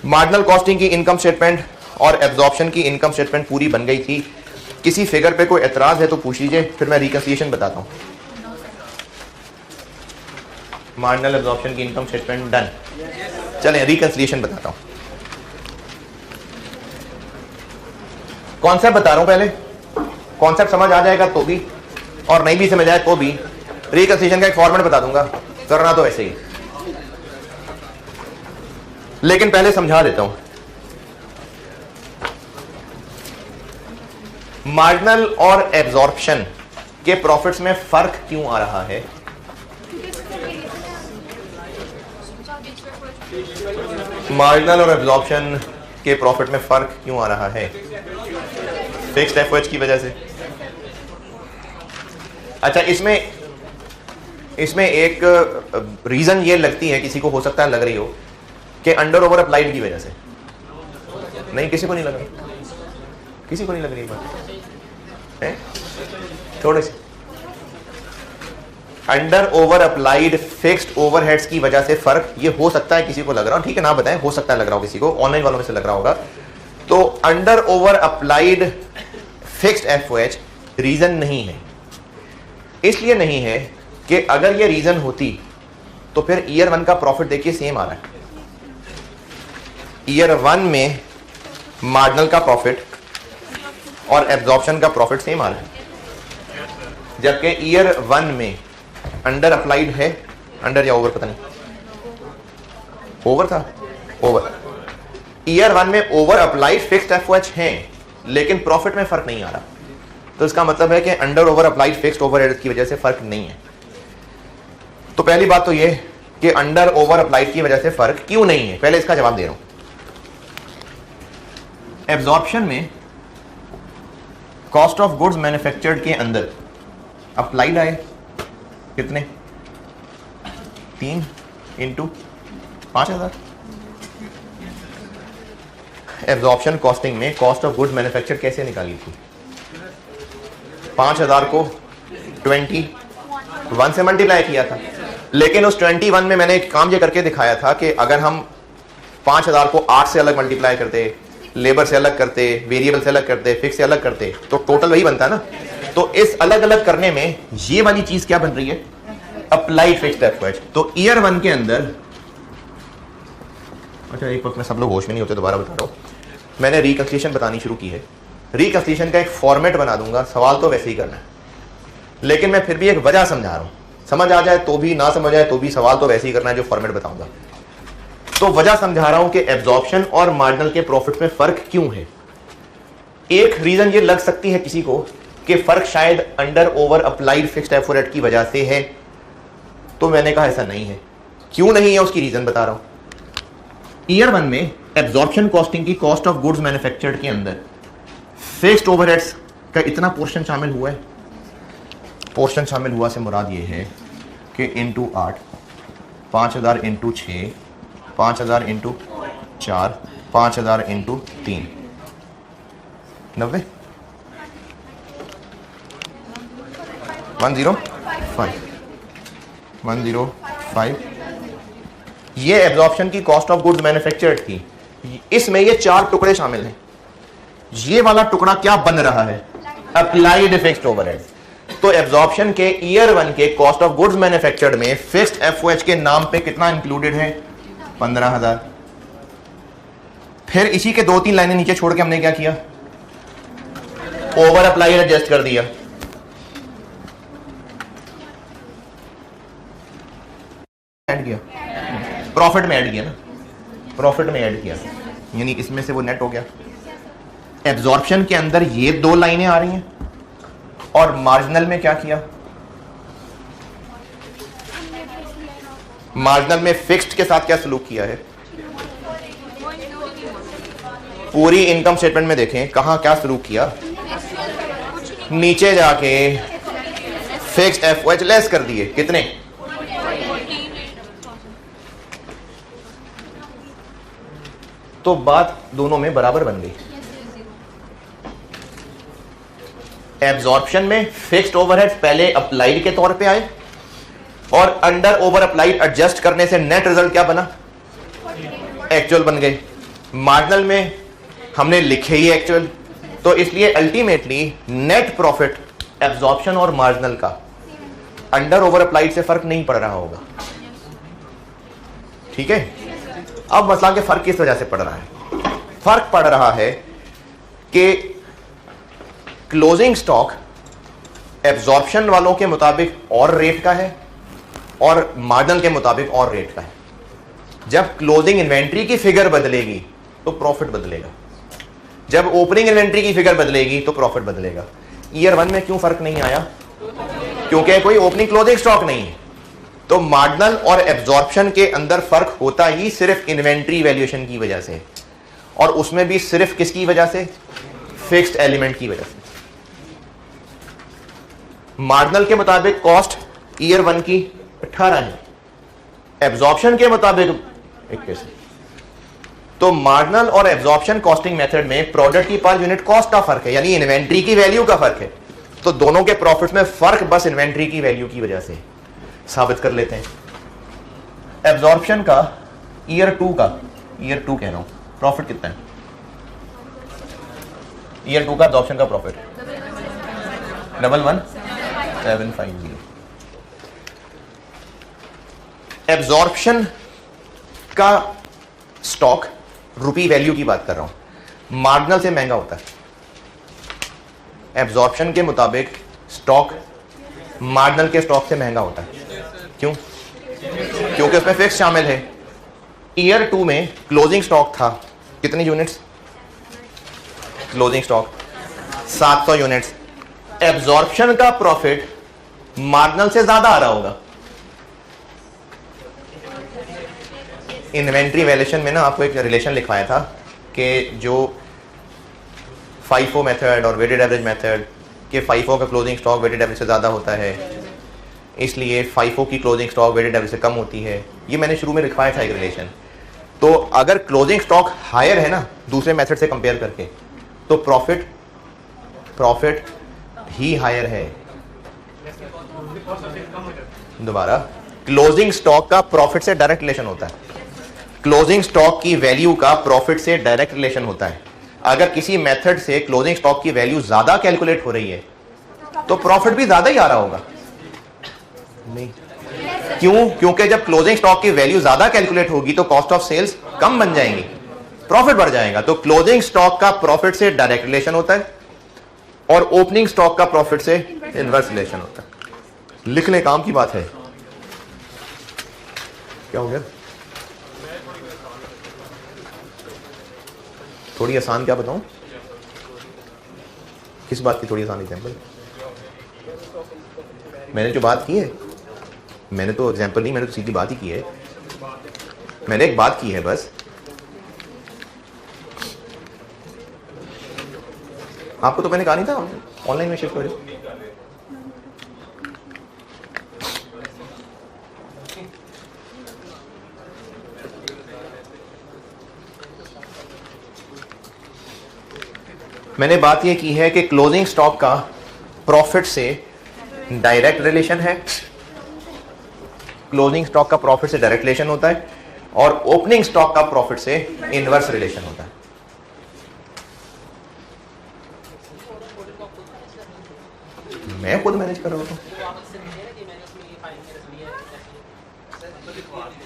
मार्जिनल कॉस्टिंग की इनकम स्टेटमेंट और एब्जॉर्प्शन की इनकम स्टेटमेंट पूरी बन गई थी। किसी फिगर पे कोई एतराज है तो पूछ लीजिए, फिर मैं रिकंसिलिएशन बताता हूं। मार्जिनल एब्जॉर्प्शन की इनकम स्टेटमेंट डन। चलें रिकंसिलिएशन बताता हूं। कॉन्सेप्ट बता रहा हूं पहले, कॉन्सेप्ट समझ आ जाएगा तो भी, और नहीं भी समझ आए तो भी रिकंसिलिएशन का एक फॉर्मेट बता दूंगा, करना तो ऐसे ही, लेकिन पहले समझा देता हूं। मार्जिनल और एब्जॉर्प्शन के प्रॉफिट्स में फर्क क्यों आ रहा है? मार्जिनल और एब्जॉर्प्शन के प्रॉफिट में फर्क क्यों आ रहा है? फिक्स्ड एफओएच की वजह से। अच्छा, इसमें एक रीजन ये लगती है, किसी को हो सकता है लग रही हो, कि अंडर ओवर अप्लाइड की वजह से। नहीं, किसी को नहीं लग रही, किसी को नहीं लग रही बात है? थोड़े से under over applied fixed overheads की वजह से फर्क ये हो सकता है, किसी को लग रहा हो, ठीक है ना बताएं, हो सकता है लग रहा हो किसी को, ऑनलाइन वालों में से लग रहा होगा। तो under over applied fixed FOH reason नहीं है। इसलिए नहीं है कि अगर ये रीजन होती तो फिर ईयर 1 का प्रॉफिट देखिए सेम आ रहा है। ईयर 1 में मार्जिनल का प्रॉफिट और एब्जॉर्प्शन का प्रॉफिट सेम आ रहा है, जबकि ईयर 1 में अंडर अप्लाइड है, अंडर या ओवर पता नहीं, ओवर था, ओवर। ईयर 1 में ओवर अप्लाइड फिक्स्ड एफओएच हैं, लेकिन प्रॉफिट में फर्क नहीं आ रहा। तो इसका मतलब है कि under over applied fixed overhead की वजह से फर्क नहीं है। तो पहली बात तो ये कि अंडर ओवर अप्लाइड की वजह से फर्क क्यों नहीं है, पहले इसका जवाब दे रहा हूं। एब्जॉर्प्शन में कॉस्ट ऑफ गुड्स मैन्युफैक्चर्ड के अंदर अप्लाइड आए कितने? 3 × 5000। एब्जॉर्प्शन कॉस्टिंग में कॉस्ट ऑफ गुड्स मैन्युफैक्चर्ड कैसे निकाली थी? 5000 को 21 से मल्टीप्लाई किया था, लेकिन उस 21 में मैंने एक काम ये करके दिखाया था कि अगर हम 5000 को 8 से अलग मल्टीप्लाई करते, लेबर से अलग करते, वेरिएबल से अलग करते, फिक्स से अलग करते, तो टोटल वही बनता ना। तो इस अलग अलग करने में ये वाली चीज क्या बन रही है? Applied fixed FOH. तो ईयर 1 के अंदर, अच्छा एक वक्त में सब लोग होश में नहीं होते, दोबारा बता रहा हूं, मैंने रिकंसिलिएशन बतानी शुरू की है। रिकंसिलिएशन का एक फॉर्मेट बना दूंगा, सवाल तो वैसे ही करना है, लेकिन मैं फिर भी एक वजह समझा रहा हूं, समझ आ जाए तो भी, ना समझ आए तो भी, सवाल तो वैसे ही करना है जो फॉर्मेट बताऊंगा। तो वजह समझा रहा हूं कि एब्जॉर्प्शन और मार्जिनल के प्रॉफिट में फर्क क्यों है। एक रीजन ये लग सकती है किसी को कि फर्क शायद under over applied fixed FOH की वजह से है, तो मैंने कहा ऐसा नहीं है। क्यों नहीं है उसकी रीजन बता रहा हूं। ईयर 1 में एब्जॉर्प्शन कॉस्टिंग की कॉस्ट ऑफ गुड्स मैन्युफैक्चर्ड के अंदर फिक्स्ड ओवरहेड्स का इतना पोर्शन शामिल हुआ है। पोर्शन शामिल हुआ से मुराद ये है कि इंटू 8, 5000 इंटू 6, 5000 इंटू 4, 5000 इंटू 3, 90, 105। ये एब्जॉर्प्शन की कॉस्ट ऑफ गुड्स मैन्युफैक्चर्ड थी। इसमें ये 4 टुकड़े शामिल हैं। ये वाला टुकड़ा क्या बन रहा है? Applied fixed overhead. तो एब्जॉर्प्शन के ईयर 1 के कॉस्ट ऑफ गुड्स मैन्युफैक्चर्ड में फिक्स्ड एफओएच के नाम पे कितना इंक्लूडेड है? 15000। फिर इसी के 2-3 लाइनें नीचे छोड़ के हमने क्या किया? ओवर अप्लाइड एडजस्ट कर दिया। ऐड किया, प्रॉफिट में ऐड किया ना, प्रॉफिट में ऐड किया, यानी इसमें से वो नेट हो गया। एब्जॉर्प्शन के अंदर ये 2 लाइनें आ रही हैं और मार्जिनल में क्या किया? मार्जिनल में फिक्स्ड के साथ क्या सलूक किया है? पूरी इनकम स्टेटमेंट में देखें कहां क्या सलूक किया? नीचे जाके फिक्स्ड एफओएच लेस कर दिए। कितने? तो बात दोनों में बराबर बन गई। एब्जॉर्प्शन में फिक्स्ड ओवरहेड पहले अप्लाइड के तौर पे आए और अंडर ओवर अप्लाइड एडजस्ट करने से नेट रिजल्ट क्या बना? एक्चुअल बन गए। मार्जिनल में हमने लिखे ही एक्चुअल, तो इसलिए अल्टीमेटली नेट प्रॉफिट एब्जॉर्प्शन और मार्जिनल का अंडर ओवर अप्लाइड से फर्क नहीं पड़ रहा होगा। ठीक है। अब मसला के फर्क किस वजह से पड़ रहा है? फर्क पड़ रहा है कि क्लोजिंग स्टॉक एब्जॉर्प्शन वालों के मुताबिक और रेट का है और मार्जिनल के मुताबिक और रेट का है। जब क्लोजिंग इन्वेंट्री की फिगर बदलेगी तो प्रॉफिट बदलेगा, जब ओपनिंग इन्वेंट्री की फिगर बदलेगी तो प्रॉफिट बदलेगा। ईयर 1 में क्यों फर्क नहीं आया? क्योंकि कोई ओपनिंग क्लोजिंग स्टॉक नहीं है। तो मार्जिनल और एब्जॉर्प्शन के अंदर फर्क होता ही सिर्फ इन्वेंट्री वैल्यूएशन की वजह से, और उसमें भी सिर्फ किसकी वजह से? फिक्स्ड एलिमेंट की वजह से। मार्जिनल के मुताबिक कॉस्ट ईयर 1 की 18 है, एब्जॉर्प्शन के मुताबिक 21 है। तो मार्जिनल और एब्जॉर्प्शन कॉस्टिंग मेथड में प्रोडक्ट की पर यूनिट कॉस्ट का फर्क है, यानी इन्वेंट्री की वैल्यू का फर्क है। तो दोनों के प्रॉफिट में फर्क बस इन्वेंट्री की वैल्यू की वजह से साबित कर लेते हैं। एब्जॉर्प्शन का ईयर 2 का, ईयर 2 कह रहा हूं, प्रॉफिट कितना है? ईयर 2 का एब्जॉर्प्शन का प्रॉफिट 11750। एब्जॉर्प्शन का स्टॉक रुपी वैल्यू की बात कर रहा हूं, मार्जिनल से महंगा होता है। एब्जॉर्प्शन के मुताबिक स्टॉक मार्जिनल के स्टॉक से महंगा होता है। क्यों? क्योंकि उसमें फिक्स शामिल है। ईयर 2 में क्लोजिंग स्टॉक था कितनी units? Closing stock 700 units. Absorption का प्रॉफिट मार्जिनल से ज्यादा आ रहा होगा। इन्वेंट्री वैल्यूएशन में ना आपको एक रिलेशन लिखवाया था कि जो FIFO मेथड और वेटेड एवरेज मेथड के FIFO का क्लोजिंग स्टॉक वेटेड एवरेज से ज़्यादा होता है, इसलिए FIFO की क्लोजिंग स्टॉक वेटेड एवरेज से कम होती है। ये मैंने शुरू में लिखवाया था एक रिलेशन। तो अगर क्लोजिंग स्टॉक हायर है ना दूसरे मेथड से कंपेयर करके, तो प्रॉफिट ही हायर है। दोबारा, क्लोजिंग स्टॉक का प्रॉफिट से डायरेक्ट रिलेशन होता है। क्लोजिंग स्टॉक की वैल्यू का प्रॉफिट से डायरेक्ट रिलेशन होता है। अगर किसी मेथड से क्लोजिंग स्टॉक की वैल्यू ज्यादा कैलकुलेट हो रही है तो प्रॉफिट भी ज्यादा ही आ रहा होगा। नहीं, क्यों? क्योंकि जब क्लोजिंग स्टॉक की वैल्यू ज्यादा कैलकुलेट होगी तो कॉस्ट ऑफ सेल्स कम बन जाएंगी, प्रॉफिट बढ़ जाएगा। तो क्लोजिंग स्टॉक का प्रॉफिट से डायरेक्ट रिलेशन होता है और ओपनिंग स्टॉक का प्रॉफिट से इनवर्स रिलेशन होता है। लिखने काम की बात है। क्या हो गया? थोड़ी आसान क्या बताऊं? किस बात की थोड़ी आसान एग्जांपल? मैंने जो बात की है, मैंने तो एग्जांपल नहीं, मैंने तो सीधी बात ही की है। मैंने एक बात की है बस आपको तो मैंने कहा नहीं था ऑनलाइन में शिफ्ट करो। मैंने बात यह की है कि क्लोजिंग स्टॉक का प्रॉफिट से डायरेक्ट रिलेशन है, क्लोजिंग स्टॉक का प्रॉफिट से डायरेक्ट रिलेशन होता है, और ओपनिंग स्टॉक का प्रॉफिट से इनवर्स रिलेशन होता है। मैं खुद मैनेज कर रहा हूं।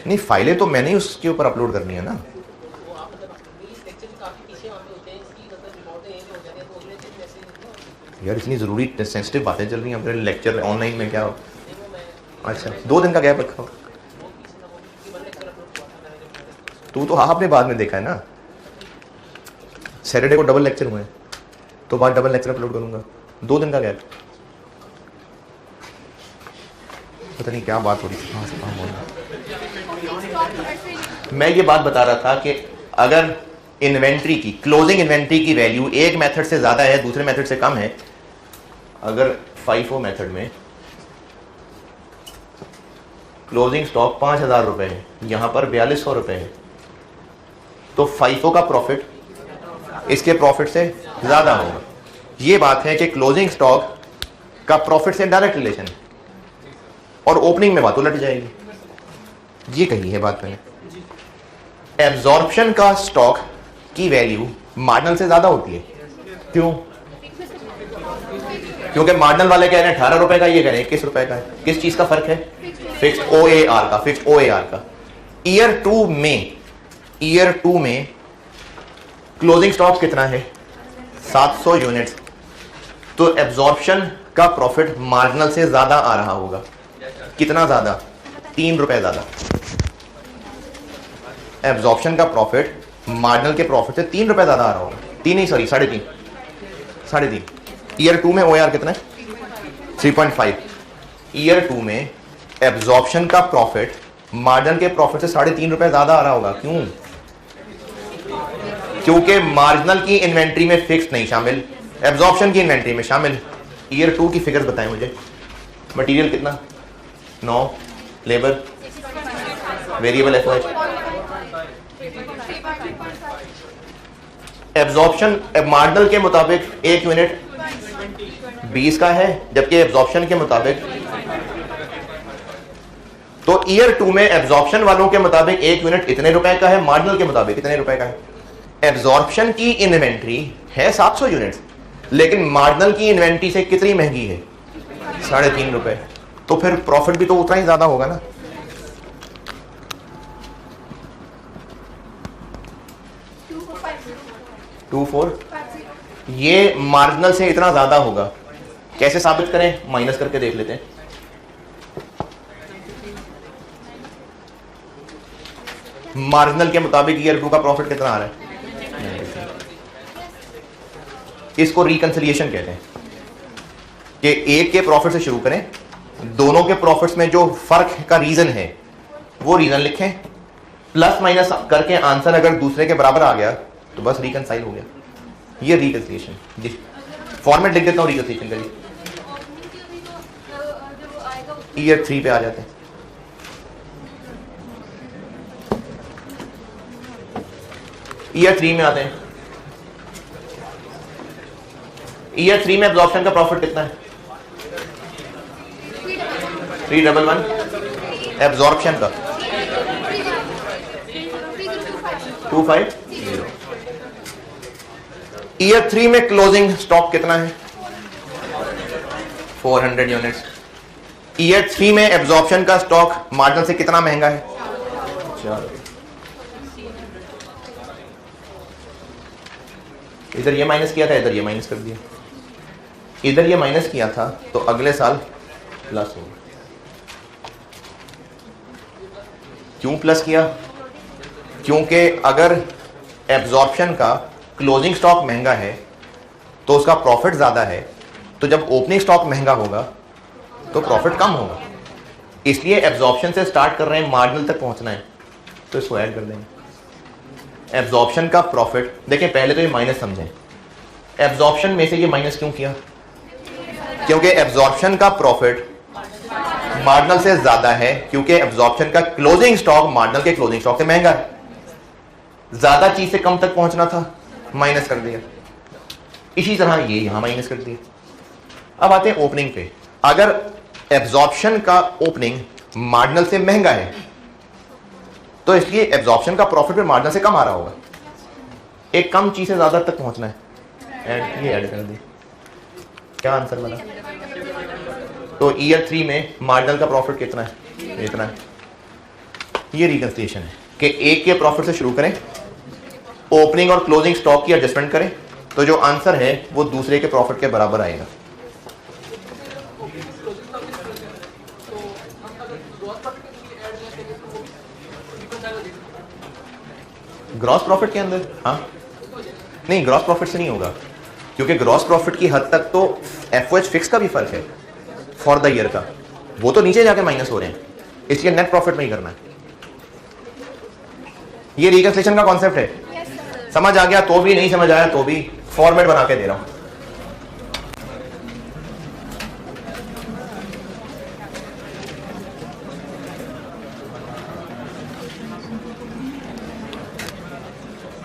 नहीं, फाइलें तो मैंने ही उसके ऊपर अपलोड करनी है ना। यार इतनी जरूरी सेंसिटिव बातें चल रही हैं अपने लेक्चर ऑनलाइन में, क्या हो? अच्छा 2 दिन का गैप रखा हो। तो आपने बाद में देखा है ना, सैटरडे को डबल लेक्चर हुए, तो बाद डबल लेक्चर अपलोड करूंगा। 2 दिन का गैप, पता नहीं क्या बात हो रही थी। मैं ये बात बता रहा था कि अगर इन्वेंट्री की, क्लोजिंग इन्वेंट्री की वैल्यू एक मेथड से ज्यादा है, दूसरे मेथड से कम है, अगर FIFO मेथड में क्लोजिंग स्टॉक 5,000 रुपए है, यहां पर 4,200 रुपए है, तो FIFO का प्रॉफिट इसके प्रॉफिट से ज्यादा होगा। ये बात है कि क्लोजिंग स्टॉक का प्रॉफिट से डायरेक्ट रिलेशन है, और ओपनिंग में बात उलट जाएगी। ये कही है बात मैंने। एब्जॉर्प्शन का स्टॉक की वैल्यू मार्जिनल से ज्यादा होती है। क्यों? क्योंकि मार्जिनल वाले कह रहे हैं 18 रुपए का, ये कह रहे हैं 21 रुपए का है। किस चीज का फर्क है? फिक्स्ड OAR का, फिक्स्ड OAR का। ईयर टू में क्लोजिंग स्टॉक कितना है? 700 यूनिट्स। तो एब्जॉर्प्शन का प्रॉफिट मार्जिनल से ज्यादा आ रहा होगा। कितना ज्यादा? 3 रुपए ज्यादा। एब्जॉर्प्शन का प्रॉफिट मार्जिनल के प्रॉफिट से 3 रुपए ज्यादा आ रहा होगा। 3 नहीं, सॉरी 3.5। ईयर 2 में OAR कितना है? 3.5। ईयर 2 में एब्जॉर्प्शन का प्रॉफिट मार्जिनल के प्रॉफिट से 3.5 रुपए ज्यादा आ रहा होगा। क्यों? क्योंकि मार्जिनल की इन्वेंट्री में फिक्स नहीं शामिल, एब्जॉर्प्शन की इन्वेंट्री में शामिल। ईयर 2 की फिगर्स बताएं मुझे। मटेरियल कितना? 9, labour, variable FOH. Absorption marginal के मुताबिक 1 यूनिट 20 का है, जबकि एब्जॉर्प्शन के मुताबिक, तो ईयर 2 में एब्जॉर्प्शन वालों के मुताबिक 1 यूनिट इतने रुपए का है, मार्जिनल के मुताबिक इतने रुपए का है। एब्जॉर्प्शन की इन्वेंट्री है 700 यूनिट्स, लेकिन मार्जिनल की इन्वेंट्री से कितनी महंगी है? 3.5 रुपए। तो फिर प्रॉफिट भी तो उतना ही ज्यादा होगा ना। ये मार्जिनल से इतना ज्यादा होगा। कैसे साबित करें? माइनस करके देख लेते हैं। मार्जिनल के मुताबिक ईयर 2 का प्रॉफिट कितना आ रहा है? इसको रिकंसिलिएशन कहते हैं कि एक के प्रॉफिट से शुरू करें, दोनों के प्रॉफिट्स में जो फर्क का रीजन है वो रीजन लिखें, प्लस माइनस करके आंसर अगर दूसरे के बराबर आ गया तो बस रिकंसाइल हो गया। ये रिकंसिलिएशन जी, फॉर्मेट लिख देता हूं रिकंसिलिएशन का। ईयर 3 पे आ जाते हैं। ईयर 3 में आते हैं। ईयर 3 में एब्जॉर्प्शन का प्रॉफिट कितना है? 311। एब्जॉर्प्शन का 250। ईयर 3 में क्लोजिंग स्टॉक कितना है? 400 यूनिट्स। ईयर 3 में एब्जॉर्प्शन का स्टॉक मार्जिनल से कितना महंगा है? 4। इधर ये माइनस किया था, इधर ये माइनस कर दिया। इधर ये माइनस किया था तो अगले साल प्लस होगा। क्यों प्लस किया? क्योंकि अगर एब्जॉर्प्शन का क्लोजिंग स्टॉक महंगा है तो उसका प्रॉफिट ज्यादा है, तो जब ओपनिंग स्टॉक महंगा होगा तो प्रॉफिट कम होगा। इसलिए एब्जॉर्प्शन से स्टार्ट कर रहे हैं, मार्जिनल तक पहुंचना है तो इसको ऐड कर देंगे। एब्जॉर्प्शन का प्रॉफिट देखें, पहले तो ये माइनस समझें। एब्जॉर्प्शन में से ये माइनस क्यों किया? क्योंकि एब्जॉर्प्शन का प्रॉफिट मार्जिनल से ज्यादा है, क्योंकि एब्जॉर्प्शन का क्लोजिंग स्टॉक मार्जिनल के क्लोजिंग स्टॉक से महंगा है। ज्यादा चीज से कम तक पहुंचना था, माइनस कर दिया। इसी तरह ये यहां माइनस कर दिया। अब आते हैं ओपनिंग पे। अगर एब्जॉर्प्शन का ओपनिंग मार्जिनल से महंगा है तो इसलिए एब्जॉर्प्शन का प्रॉफिट भी मार्जिनल से कम आ रहा होगा। एक कम चीज से ज्यादा तक पहुंचना है, ये ऐड कर दी। क्या आंसर बना? तो ईयर 3 में मार्जिनल का प्रॉफिट कितना है? इतना है। ये रिकंसिलिएशन है कि एक के प्रॉफिट से शुरू करें, ओपनिंग और क्लोजिंग स्टॉक की एडजस्टमेंट करें, तो जो आंसर है वो दूसरे के प्रॉफिट के बराबर आएगा। ग्रॉस प्रॉफिट के अंदर? हाँ नहीं, ग्रॉस प्रॉफिट से नहीं होगा, क्योंकि ग्रॉस प्रॉफिट की हद तक तो एफओएच फिक्स का भी फर्क है फॉर द ईयर का, वो तो नीचे जाके माइनस हो रहे हैं, इसलिए नेट प्रॉफिट में ही करना है। ये रिकंसिलिएशन का कॉन्सेप्ट है। समझ आ गया तो भी, नहीं समझ आया तो भी, फॉर्मेट बना के दे रहा हूं।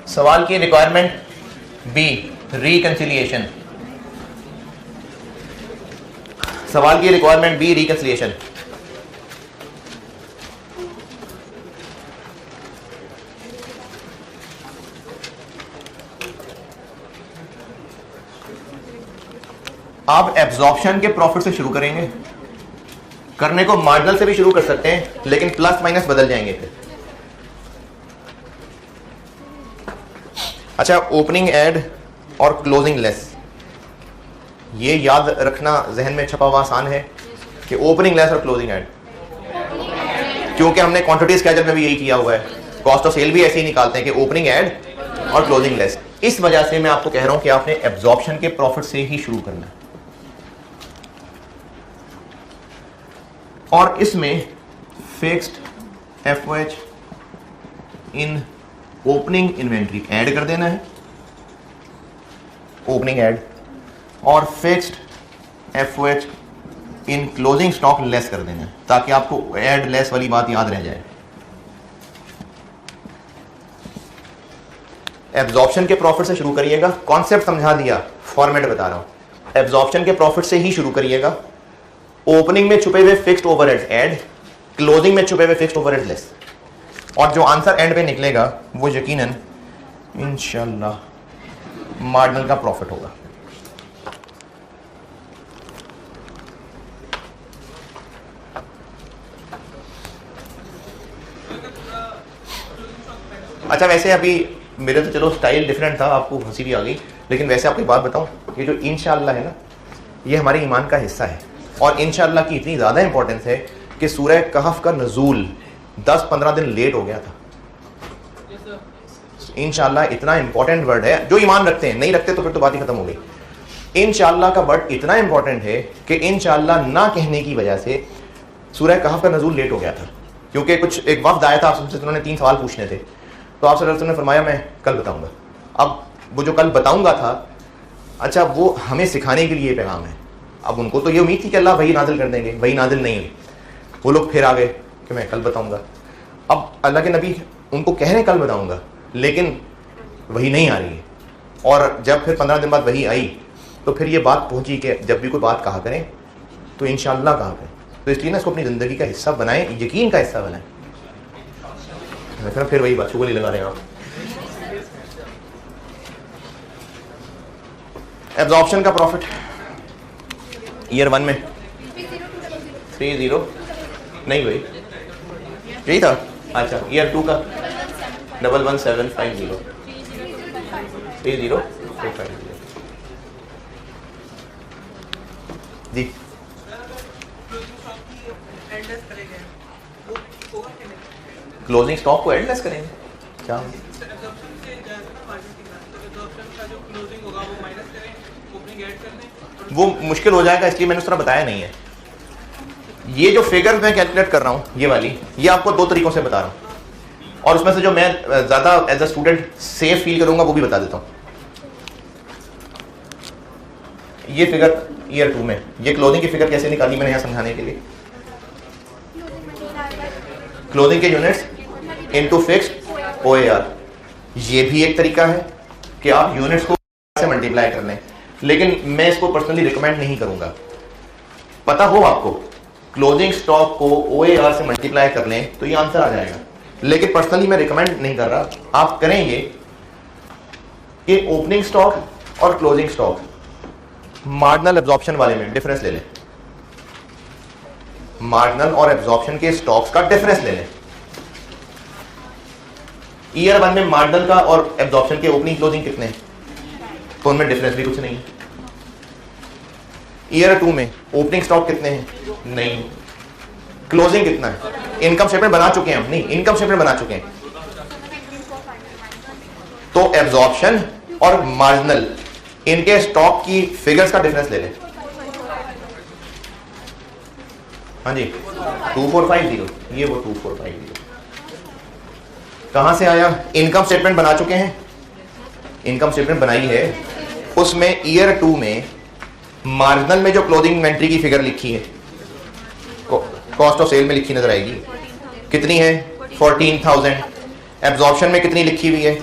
सवाल की रिक्वायरमेंट बी, रिकंसिलिएशन। सवाल की रिक्वायरमेंट बी, रिकंसिलिएशन। आप एब्जॉर्प्शन के प्रॉफिट से शुरू करेंगे, करने को मार्जिनल से भी शुरू कर सकते हैं, लेकिन प्लस माइनस बदल जाएंगे फिर। अच्छा, ओपनिंग ऐड और क्लोजिंग लेस, ये याद रखना जहन में छपा हुआ आसान है कि ओपनिंग लेस और क्लोजिंग ऐड, क्योंकि हमने क्वांटिटी स्केड्यूल में भी यही किया हुआ है, कॉस्ट ऑफ सेल भी ऐसे ही निकालते हैं कि ओपनिंग ऐड और क्लोजिंग लेस। इस वजह से मैं आपको कह रहा हूं कि आपने एब्जॉर्प्शन के प्रॉफिट से ही शुरू करना है, और इसमें फिक्स्ड एफओएच इन ओपनिंग इन्वेंट्री ऐड कर देना है, ओपनिंग ऐड, और फिक्स्ड एफओएच इन क्लोजिंग स्टॉक लेस कर देना है, ताकि आपको ऐड लेस वाली बात याद रह जाए। एब्जॉर्प्शन के प्रॉफिट से शुरू करिएगा, कॉन्सेप्ट समझा दिया, फॉर्मेट बता रहा हूं। एब्जॉर्प्शन के प्रॉफिट से ही शुरू करिएगा, ओपनिंग में छुपे हुए फिक्स्ड ओवरहेड्स ऐड, क्लोजिंग में छुपे हुए फिक्स्ड ओवरहेड्स लेस, और जो आंसर एंड पे निकलेगा वो यकीनन इंशाल्लाह मार्जिनल का प्रॉफिट होगा। अच्छा, वैसे अभी मेरे तो चलो स्टाइल डिफरेंट था, आपको हंसी भी आ गई, लेकिन वैसे आपको एक बात बताऊं, ये जो इंशाल्लाह है ना, ये हमारे ईमान का हिस्सा है, और इंशाल्लाह की इतनी ज़्यादा इंपॉर्टेंस है कि सूरह कहफ का नज़ूल 10-15 दिन लेट हो गया था। इंशाल्लाह इतना इंपॉर्टेंट वर्ड है, जो ईमान रखते हैं, नहीं रखते तो फिर तो बात ही खत्म हो गई। इंशाल्लाह का वर्ड इतना इंपॉर्टेंट है कि इंशाल्लाह ना कहने की वजह से सूरह कहफ का नज़ूल लेट हो गया था, क्योंकि कुछ एक वफ्द आया था आपसे, उन्होंने 3 सवाल पूछने थे, तो आप सल्लल्लाहु अलैहि वसल्लम ने फरमाया मैं कल बताऊंगा। अब वो जो कल बताऊंगा था, अच्छा वो हमें सिखाने के लिए पैगाम है। अब उनको तो ये उम्मीद थी कि अल्लाह वही नाजिल कर देंगे, वही नाजिल नहीं हुई, वो लोग फिर आ गए कि मैं कल बताऊंगा। अब अल्लाह के नबी उनको कह रहे कल बताऊंगा, लेकिन वही नहीं आ रही है, और जब फिर 15 दिन बाद वही आई तो फिर ये बात पहुंची कि जब भी कोई बात कहा करें तो इंशाअल्लाह कहा करें। तो इसलिए ना इसको अपनी ज़िंदगी का हिस्सा बनाएं, यकीन का हिस्सा बनाएं। फिर वही बात चुगली लगा रहे हैं आप। एब्जॉर्प्शन का प्रॉफिट ईयर 1 में 30 नहीं भाई, यही था। अच्छा, ईयर 2 का 11750 30 जी। क्लोजिंग स्टॉक को एडलेस करेंगे क्या? वो मुश्किल हो जाएगा, इसलिए मैंने उस तरह बताया नहीं है। ये जो फिगर मैं कैलकुलेट कर रहा हूँ, ये वाली, ये आपको 2 तरीकों से बता रहा हूँ, और उसमें से जो मैं ज़्यादा as a student safe feel करूँगा वो भी बता देता हूँ। ये फिगर ईयर 2 में, ये क्लोजिंग की फिगर कैसे निकाली मैंने यहाँ समझाने के लिए। क्लोजिंग के यूनिट्स इनटू फिक्स्ड OAR, ये भी एक तरीका है कि आप यूनिट्स को से मल्टीप्लाई कर लें, लेकिन मैं इसको पर्सनली रिकमेंड नहीं करूंगा। पता हो आपको क्लोजिंग स्टॉक को OAR से मल्टीप्लाई कर लें तो ये आंसर आ जाएगा, लेकिन पर्सनली मैं रिकमेंड नहीं कर रहा। आप करेंगे कि ओपनिंग स्टॉक और क्लोजिंग स्टॉक मार्जिनल एब्जॉर्प्शन वाले में डिफरेंस ले लें, मार्जिनल और एब्जॉर्प्शन के स्टॉक्स का डिफरेंस ले लें। ईयर 1 में मार्जिनल का और एब्जॉर्प्शन के ओपनिंग क्लोजिंग कितने हैं, तो उनमें डिफरेंस भी कुछ नहीं है। ईयर 2 में ओपनिंग स्टॉक कितने हैं, नहीं। क्लोजिंग कितना है, इनकम स्टेटमेंट बना चुके हैं हम, नहीं इनकम स्टेटमेंट बना चुके हैं, तो एब्जॉर्प्शन और मार्जिनल इनके स्टॉक की फिगर्स का डिफरेंस ले लें। हाँ जी 2450, ये वो 2450 कहां से आया, इनकम स्टेटमेंट बना चुके हैं, इनकम स्टेटमेंट बनाई है, उसमें ईयर 2 में मार्जिनल में जो क्लोजिंग इन्वेंट्री की फिगर लिखी है कॉस्ट ऑफ सेल में लिखी नजर आएगी, कितनी है 14,000। एब्जॉर्प्शन में कितनी लिखी हुई है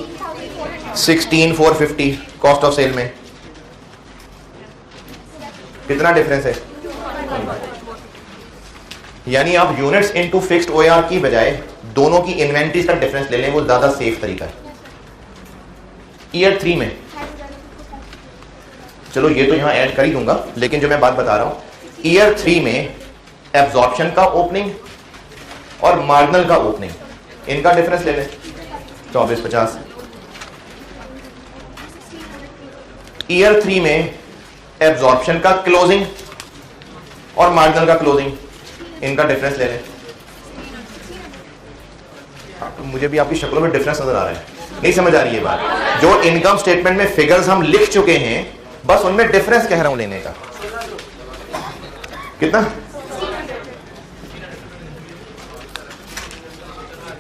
16,450 कॉस्ट ऑफ सेल में, कितना डिफरेंस है। यानी आप यूनिट्स इनटू फिक्स्ड OAR की बजाय दोनों की इन्वेंट्रीज का डिफरेंस ले लें, वो ज्यादा सेफ तरीका है। ईयर 3 में, चलो ये तो यहां ऐड कर ही दूंगा, लेकिन जो मैं बात बता रहा हूं ईयर 3 में एब्जॉर्प्शन का ओपनिंग और मार्जिनल का ओपनिंग, इनका डिफरेंस ले लें 2450। ईयर 3 में एब्जॉर्प्शन का क्लोजिंग और मार्जिनल का क्लोजिंग, इनका डिफरेंस ले लें। मुझे भी आपकी शक्लों में डिफरेंस नजर आ रहा है, नहीं समझ आ रही है बात। जो इनकम स्टेटमेंट में फिगर्स हम लिख चुके हैं, बस उनमें डिफरेंस कह रहा हूं लेने का। कितना,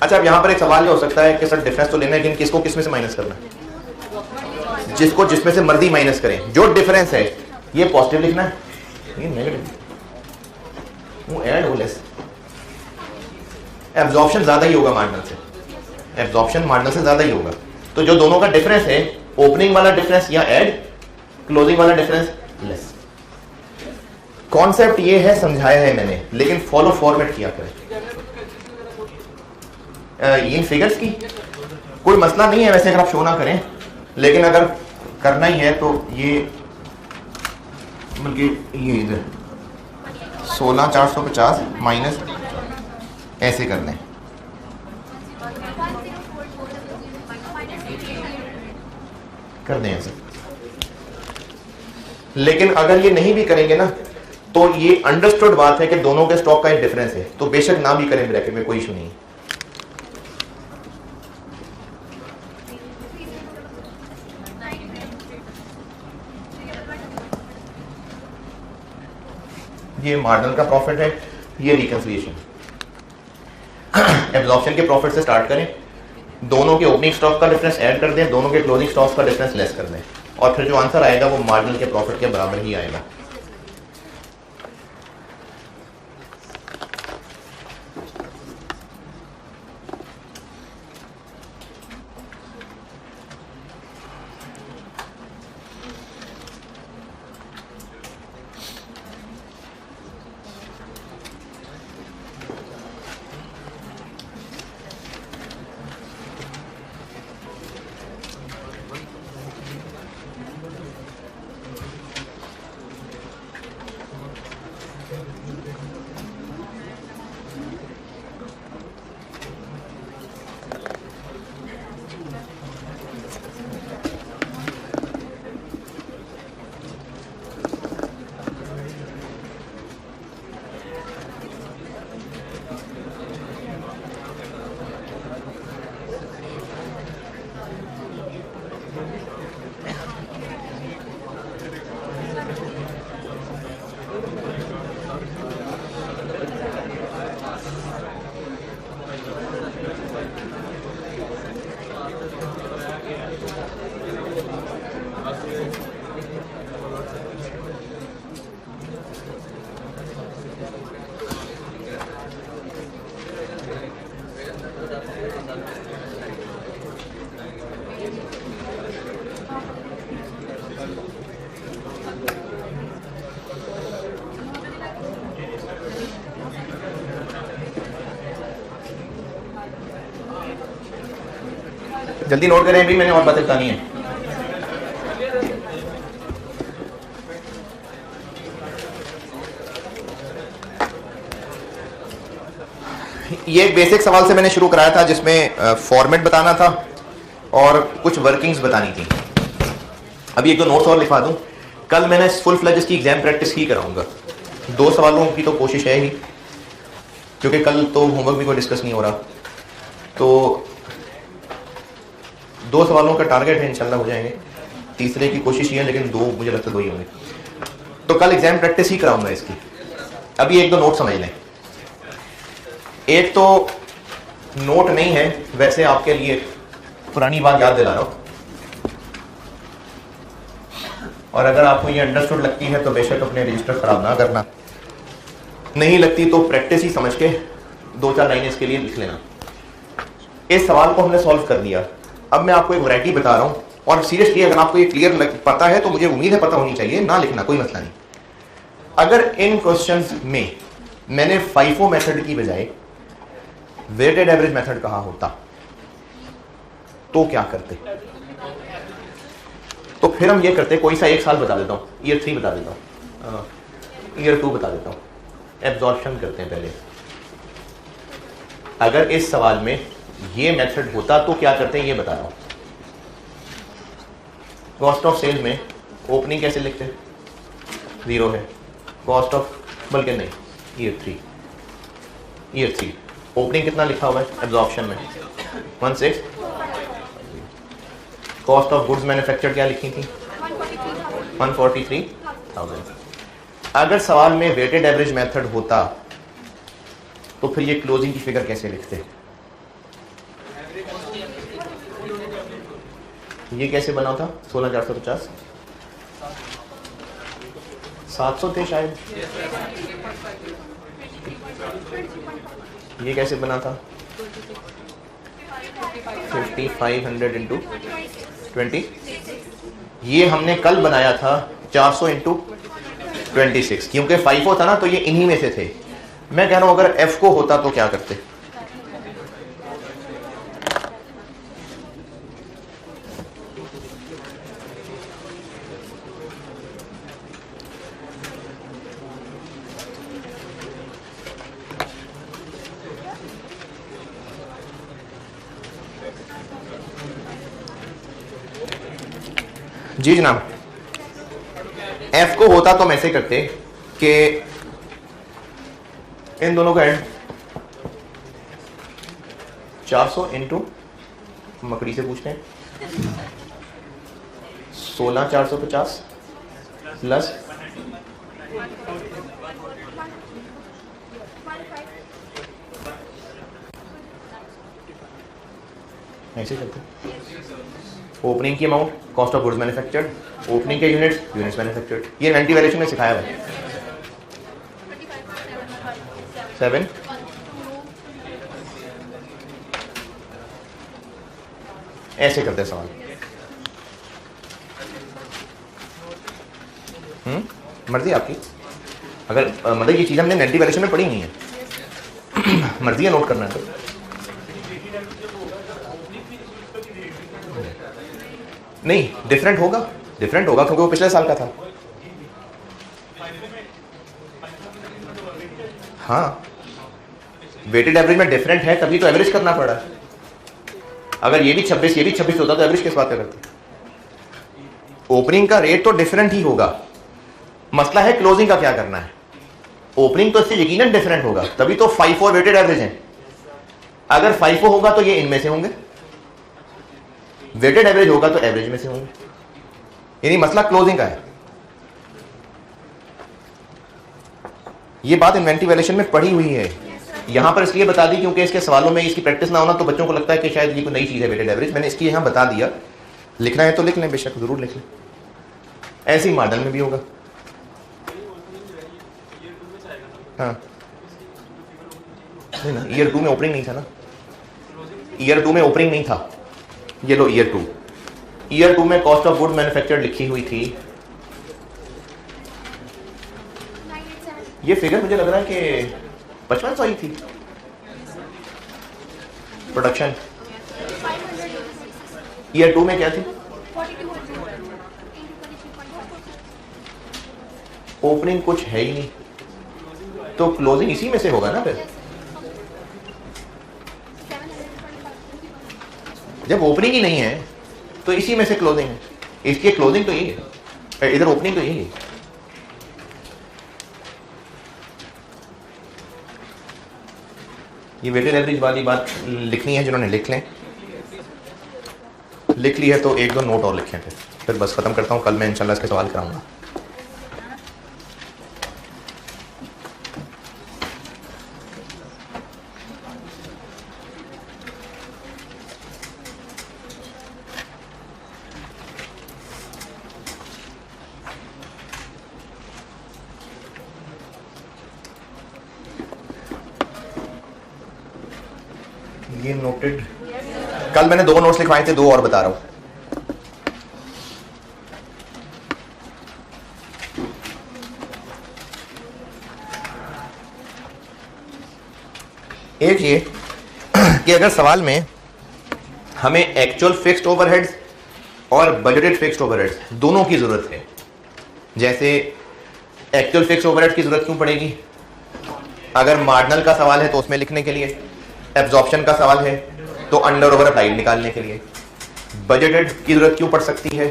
अच्छा अब यहां पर एक सवाल ये हो सकता है कि सर डिफरेंस तो लेना है, लेकिन किसको किसमें से माइनस करना है। जिसको जिसमें से मर्जी माइनस करें, जो डिफरेंस है ये पॉजिटिव लिखना है, ये नेगेटिव, वो ऐड हो लेस। एब्जॉर्प्शन ज्यादा ही होगा मार्जिनल से, एब्जॉर्प्शन मार्जिनल से ज्यादा ही होगा, तो जो दोनों का डिफरेंस है ओपनिंग वाला डिफरेंस या ऐड, क्लोजिंग वाला डिफरेंस लेस। कॉन्सेप्ट ये है, समझाया है मैंने, लेकिन फॉलो फॉर्मेट किया करें। इन फिगर्स की कोई मसला नहीं है वैसे अगर आप शो ना करें, लेकिन अगर करना ही है तो ये बल्कि ये इधर 16,450 माइनस ऐसे कर लें, कर दें ऐसे। लेकिन अगर ये नहीं भी करेंगे ना, तो ये अंडरस्टूड बात है कि दोनों के स्टॉक का एक डिफरेंस है, तो बेशक ना भी करें ब्रैकेट में, कोई इशू नहीं है। ये मार्जिनल का प्रॉफिट है, ये रिकंसिलिएशन। एब्जॉर्प्शन के प्रॉफिट से स्टार्ट करें, दोनों के ओपनिंग स्टॉक का डिफरेंस ऐड कर दें, दोनों के क्लोजिंग स्टॉक का डिफरेंस लेस कर दें, और फिर जो आंसर आएगा वो मार्जिनल के प्रॉफिट के बराबर ही आएगा। जल्दी नोट करें भी, मैंने और बातें बतानी है। ये एक बेसिक सवाल से मैंने शुरू कराया था जिसमें फॉर्मेट बताना था और कुछ वर्किंग्स बतानी थी। अभी एक दो नोट्स और लिखवा दूं। कल मैंने फुल फ्लेज इसकी एग्जाम प्रैक्टिस ही कराऊंगा। 2 सवालों की तो कोशिश है ही, क्योंकि कल तो होमवर्क भी कोई डिस्कस नहीं हो रहा, तो 2 सवालों का टारगेट है, इंशाल्लाह हो जाएंगे। तीसरे की कोशिश ही है, लेकिन 2 मुझे लगता है 2 ही होंगे। तो कल एग्जाम प्रैक्टिस ही कराऊंगा इसकी। अभी एक दो नोट समझ लें। एक तो नोट नहीं है, वैसे आपके लिए पुरानी बात याद दिला रहा हूं, और अगर आपको ये अंडरस्टूड लगती है तो बेशक अपने रजिस्टर खराब ना करना, नहीं लगती तो प्रैक्टिस ही समझ के 2-4 लाइनें इसके लिए लिख लेना। इस सवाल को हमने सॉल्व कर दिया। अब मैं आपको एक वैरायटी बता रहा हूं, और सीरियसली अगर आपको ये क्लियर पता है तो मुझे उम्मीद है पता होनी चाहिए, ना लिखना कोई मसला नहीं। अगर इन क्वेश्चंस में मैंने FIFO मेथड की बजाय वेटेड एवरेज मेथड कहा होता तो क्या करते? तो फिर हम ये करते, कोई सा एक साल बता देता हूं, ईयर 3 बता देता हूं, ईयर 2 बता देता हूं, एब्जॉर्प्शन करते हैं पहले। अगर इस सवाल में ये मेथड होता तो क्या करते हैं ये बता रहा हूं। कॉस्ट ऑफ सेल में ओपनिंग कैसे लिखते हैं? 0 है। कॉस्ट ऑफ, बल्कि नहीं, ईयर 3 ओपनिंग कितना लिखा हुआ है एब्जॉर्प्शन में? 16। कॉस्ट ऑफ गुड्स मैन्युफैक्चर्ड क्या लिखी थी? 143,000। अगर सवाल में वेटेड एवरेज मेथड होता तो फिर ये क्लोजिंग की फिगर कैसे लिखते? ये कैसे बना था? 16,450, 700 थे शायद। ये कैसे बना था? 5500 इंटू 20। ये हमने कल बनाया था 400 इंटू 26, क्योंकि FIFO था ना, तो ये इन्हीं में से थे। मैं कह रहा हूं अगर F को होता तो क्या करते? जी जनाब, F को होता तो हम ऐसे करते कि इन दोनों का एंड 400 इंटू, मकड़ी से पूछते हैं, 16,450 प्लस ऐसे करते हैं। ओपनिंग की amount, cost of goods manufactured, opening के यूनिट्स मैन्युफैक्चर्ड। ये इन्वेंटरी वैल्यूएशन में सिखाया हुआ है। 7 ऐसे करते हैं सवाल। मर्जी आपकी। अगर मतलब ये चीज हमने इन्वेंटरी वैल्यूएशन में पढ़ी नहीं है, मर्जी है नोट करना है तो। नहीं, डिफरेंट होगा क्योंकि वो पिछले साल का था। हाँ, वेटेड एवरेज में डिफरेंट है तभी तो एवरेज करना पड़ा। अगर ये भी 26 होता तो एवरेज किस बात का करते? ओपनिंग का रेट तो डिफरेंट ही होगा, मसला है क्लोजिंग का क्या करना है। ओपनिंग तो इससे यकीनन डिफरेंट होगा, तभी तो FIFO वेटेड एवरेज है। अगर FIFO होगा तो ये इनमें से होंगे, वेटेड एवरेज होगा तो एवरेज में से होंगे, यानी मसला क्लोजिंग का है। ये बात इन्वेंटरी वैल्यूएशन में पढ़ी हुई है, यहां पर इसलिए बता दी क्योंकि इसके सवालों में इसकी प्रैक्टिस ना होना तो बच्चों को लगता है कि शायद ये कोई नई चीज है वेटेड एवरेज। मैंने इसकी यहां बता दिया, लिखना है तो लिख लें, बेशक जरूर लिख लें। ऐसे ही मॉडल में भी होगा। हाँ, नहीं ना, ईयर 2 में ओपनिंग नहीं था ना, ईयर 2 में ओपनिंग नहीं था। ये लो ईयर 2 में कॉस्ट ऑफ गुड मैन्युफैक्चर्ड लिखी हुई थी। ये फिगर मुझे लग रहा है कि 5500 ही थी। प्रोडक्शन ईयर 2 में क्या थी? ओपनिंग कुछ है ही नहीं, तो क्लोजिंग इसी में से होगा ना। फिर जब ओपनिंग ही नहीं है तो इसी में से क्लोजिंग है। इसकी क्लोजिंग तो यही है, इधर ओपनिंग तो यही है। ये वेटेड एवरेज वाली बात लिखनी है, जिन्होंने लिख लें, लिख ली है तो एक दो नोट और लिखें, फिर बस खत्म करता हूँ। कल मैं इंशाल्लाह इसके सवाल कराऊंगा। ये नोटेड, कल मैंने 2 नोट्स लिखवाए थे, 2 और बता रहा हूं। एक ये कि अगर सवाल में हमें एक्चुअल फिक्स्ड ओवरहेड्स और बजटेड फिक्स्ड ओवरहेड्स दोनों की जरूरत है, जैसे एक्चुअल फिक्स्ड ओवरहेड्स की जरूरत क्यों पड़ेगी? अगर मार्जिनल का सवाल है तो उसमें लिखने के लिए, एब्जॉर्प्शन का सवाल है तो अंडर ओवर अप्लाइड निकालने के लिए। बजटेड की जरूरत क्यों पड़ सकती है?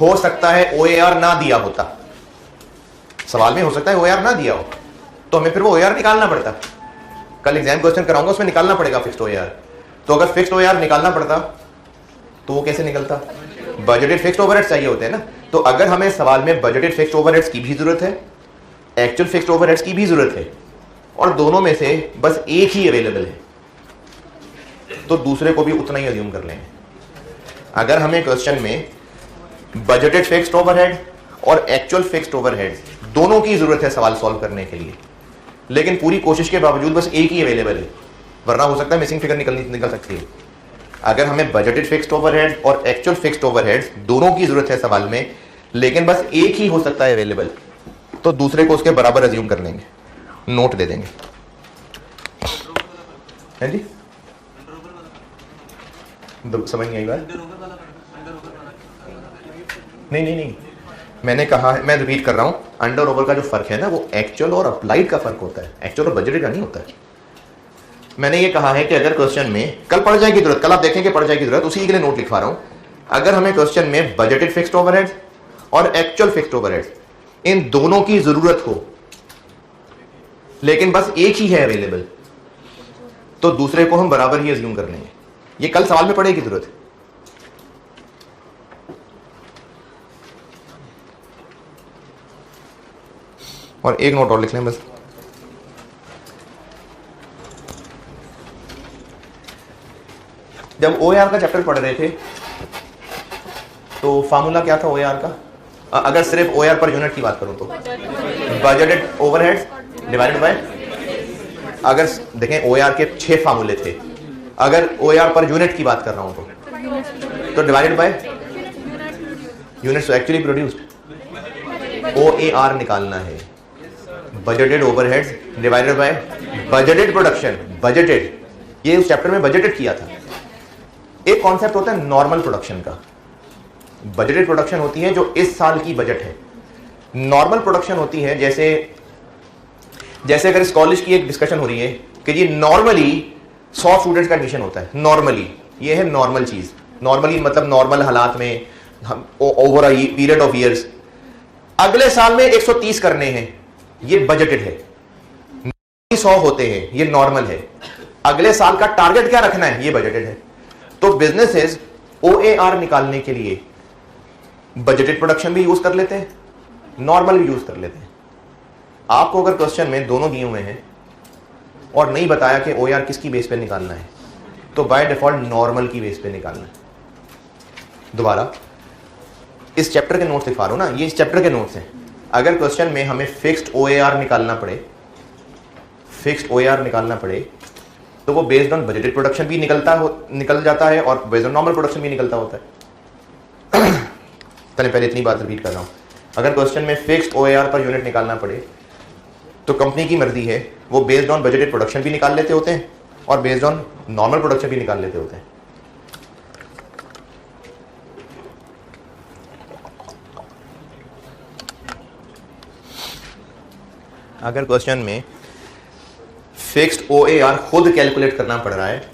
हो सकता है ओएआर ना दिया होता, सवाल में हो सकता है ओएआर ना दिया हो, तो हमें फिर वो ओएआर निकालना पड़ता। कल एग्जाम क्वेश्चन कराऊंगा, उसमें निकालना पड़ेगा फिक्स्ड ओएआर। तो अगर फिक्स्ड ओएआर निकालना पड़ता तो वो कैसे निकलता? बजटेड फिक्स्ड ओवरहेड्स चाहिए होते हैं ना। तो अगर हमें सवाल में बजटेड फिक्स्ड ओवरहेड्स की भी जरूरत है, एक्चुअल फिक्स्ड ओवरहेड्स की भी जरूरत है, और दोनों में से बस एक ही अवेलेबल है, तो दूसरे को भी उतना ही अज्यूम कर लेंगे। अगर हमें क्वेश्चन में बजटेड फिक्स्ड ओवरहेड और एक्चुअल फिक्स्ड ओवरहेड दोनों की जरूरत है सवाल सॉल्व करने के लिए, लेकिन पूरी कोशिश के बावजूद बस एक ही अवेलेबल है, वरना हो सकता है मिसिंग फिगर निकल सकती है। अगर हमें बजटेड फिक्स्ड ओवरहेड और एक्चुअल फिक्स्ड ओवरहेड दोनों की जरूरत है सवाल में, लेकिन बस एक ही हो सकता है अवेलेबल, तो दूसरे को उसके बराबर अज्यूम कर लेंगे, नोट दे देंगे। है जी, समझ नहीं आई बात? नहीं, मैंने कहा है, मैं रिपीट कर रहा हूं, अंडर ओवर का जो फर्क है ना, वो एक्चुअल और अप्लाइड का फर्क होता है, एक्चुअल और बजटेड का नहीं होता है। मैंने ये कहा है कि अगर क्वेश्चन में कल पड़ जाएगी जरूरत, कल आप देखेंगे पड़ जाएगी जरूरत, उसी के लिए नोट लिखवा रहा हूं। अगर हमें क्वेश्चन में बजटेड फिक्स्ड ओवरहेड्स और एक्चुअल फिक्स्ड ओवरहेड्स इन दोनों की जरूरत हो, लेकिन बस एक ही है अवेलेबल, तो दूसरे को हम बराबर ही अज्यूम कर लेंगे। ये कल सवाल में पड़ेगी जरूरत। और एक नोट और लिख लें बस, जब ओएआर का चैप्टर पढ़ रहे थे तो फार्मूला क्या था ओएआर का? अगर सिर्फ ओएआर पर यूनिट की बात करूं तो बजटेड ओवरहेड्स डिवाइडेड बाय, अगर देखें ओएआर के 6 फार्मूले थे, अगर ओएआर पर यूनिट की बात कर रहा हूं तो divided by units actually produced, OAR निकालना है। Budgeted overheads divided by budgeted production, budgeted, ये उस चैप्टर में बजटेड किया था। एक कॉन्सेप्ट होता है नॉर्मल प्रोडक्शन का, बजटेड प्रोडक्शन होती है जो इस साल की बजट है, नॉर्मल प्रोडक्शन होती है जैसे अगर इस कॉलेज की एक डिस्कशन हो रही है कि ये नॉर्मली 100 स्टूडेंट्स का एडमिशन होता है, नॉर्मली, ये है नॉर्मल चीज। नॉर्मली मतलब नॉर्मल हालात में over a period of years, अगले साल में 130 करने हैं, ये बजटेड है। 100 होते हैं, ये नॉर्मल है। अगले साल का टारगेट क्या रखना है, ये बजटेड है। तो बिजनेसेस ओएआर निकालने के लिए बजटेड प्रोडक्शन भी यूज कर लेते हैं, नॉर्मल भी यूज कर लेते हैं। आपको अगर क्वेश्चन में दोनों दिए हुए हैं और नहीं बताया कि ओएआर किसकी बेस पे निकालना है, तो बाय डिफॉल्ट नॉर्मल की बेस पे निकालना है। दोबारा इस चैप्टर के नोट्स दिखा रहा हूं ना, ये इस चैप्टर के नोट्स हैं। अगर क्वेश्चन में हमें फिक्स्ड ओएआर निकालना पड़े, तो वो बेस्ड ऑन बजटेड प्रोडक्शन भी निकल जाता है और बेस्ड ऑन नॉर्मल प्रोडक्शन भी निकलता होता है। चलिए पहले इतनी बात रिपीट कर रहा हूं। अगर क्वेश्चन में फिक्स्ड ओएआर पर यूनिट निकालना पड़े तो कंपनी की मर्जी है, वो बेस्ड ऑन बजटेड प्रोडक्शन भी निकाल लेते होते हैं और बेस्ड ऑन नॉर्मल प्रोडक्शन भी निकाल लेते होते हैं। अगर क्वेश्चन में फिक्स्ड OAR खुद कैलकुलेट करना पड़ रहा है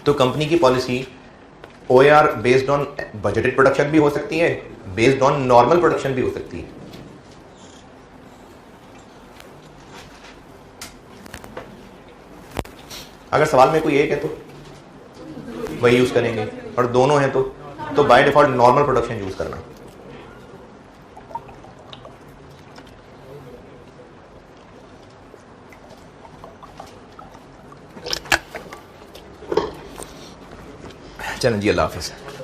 तो कंपनी की policy OAR based on budgeted production भी हो सकती है, बेस्ड ऑन नॉर्मल प्रोडक्शन भी हो सकती है। अगर सवाल में कोई एक है तो वही यूज करेंगे और दोनों हैं तो by default normal production use करना। चलें जी, अल्लाह हाफिज़।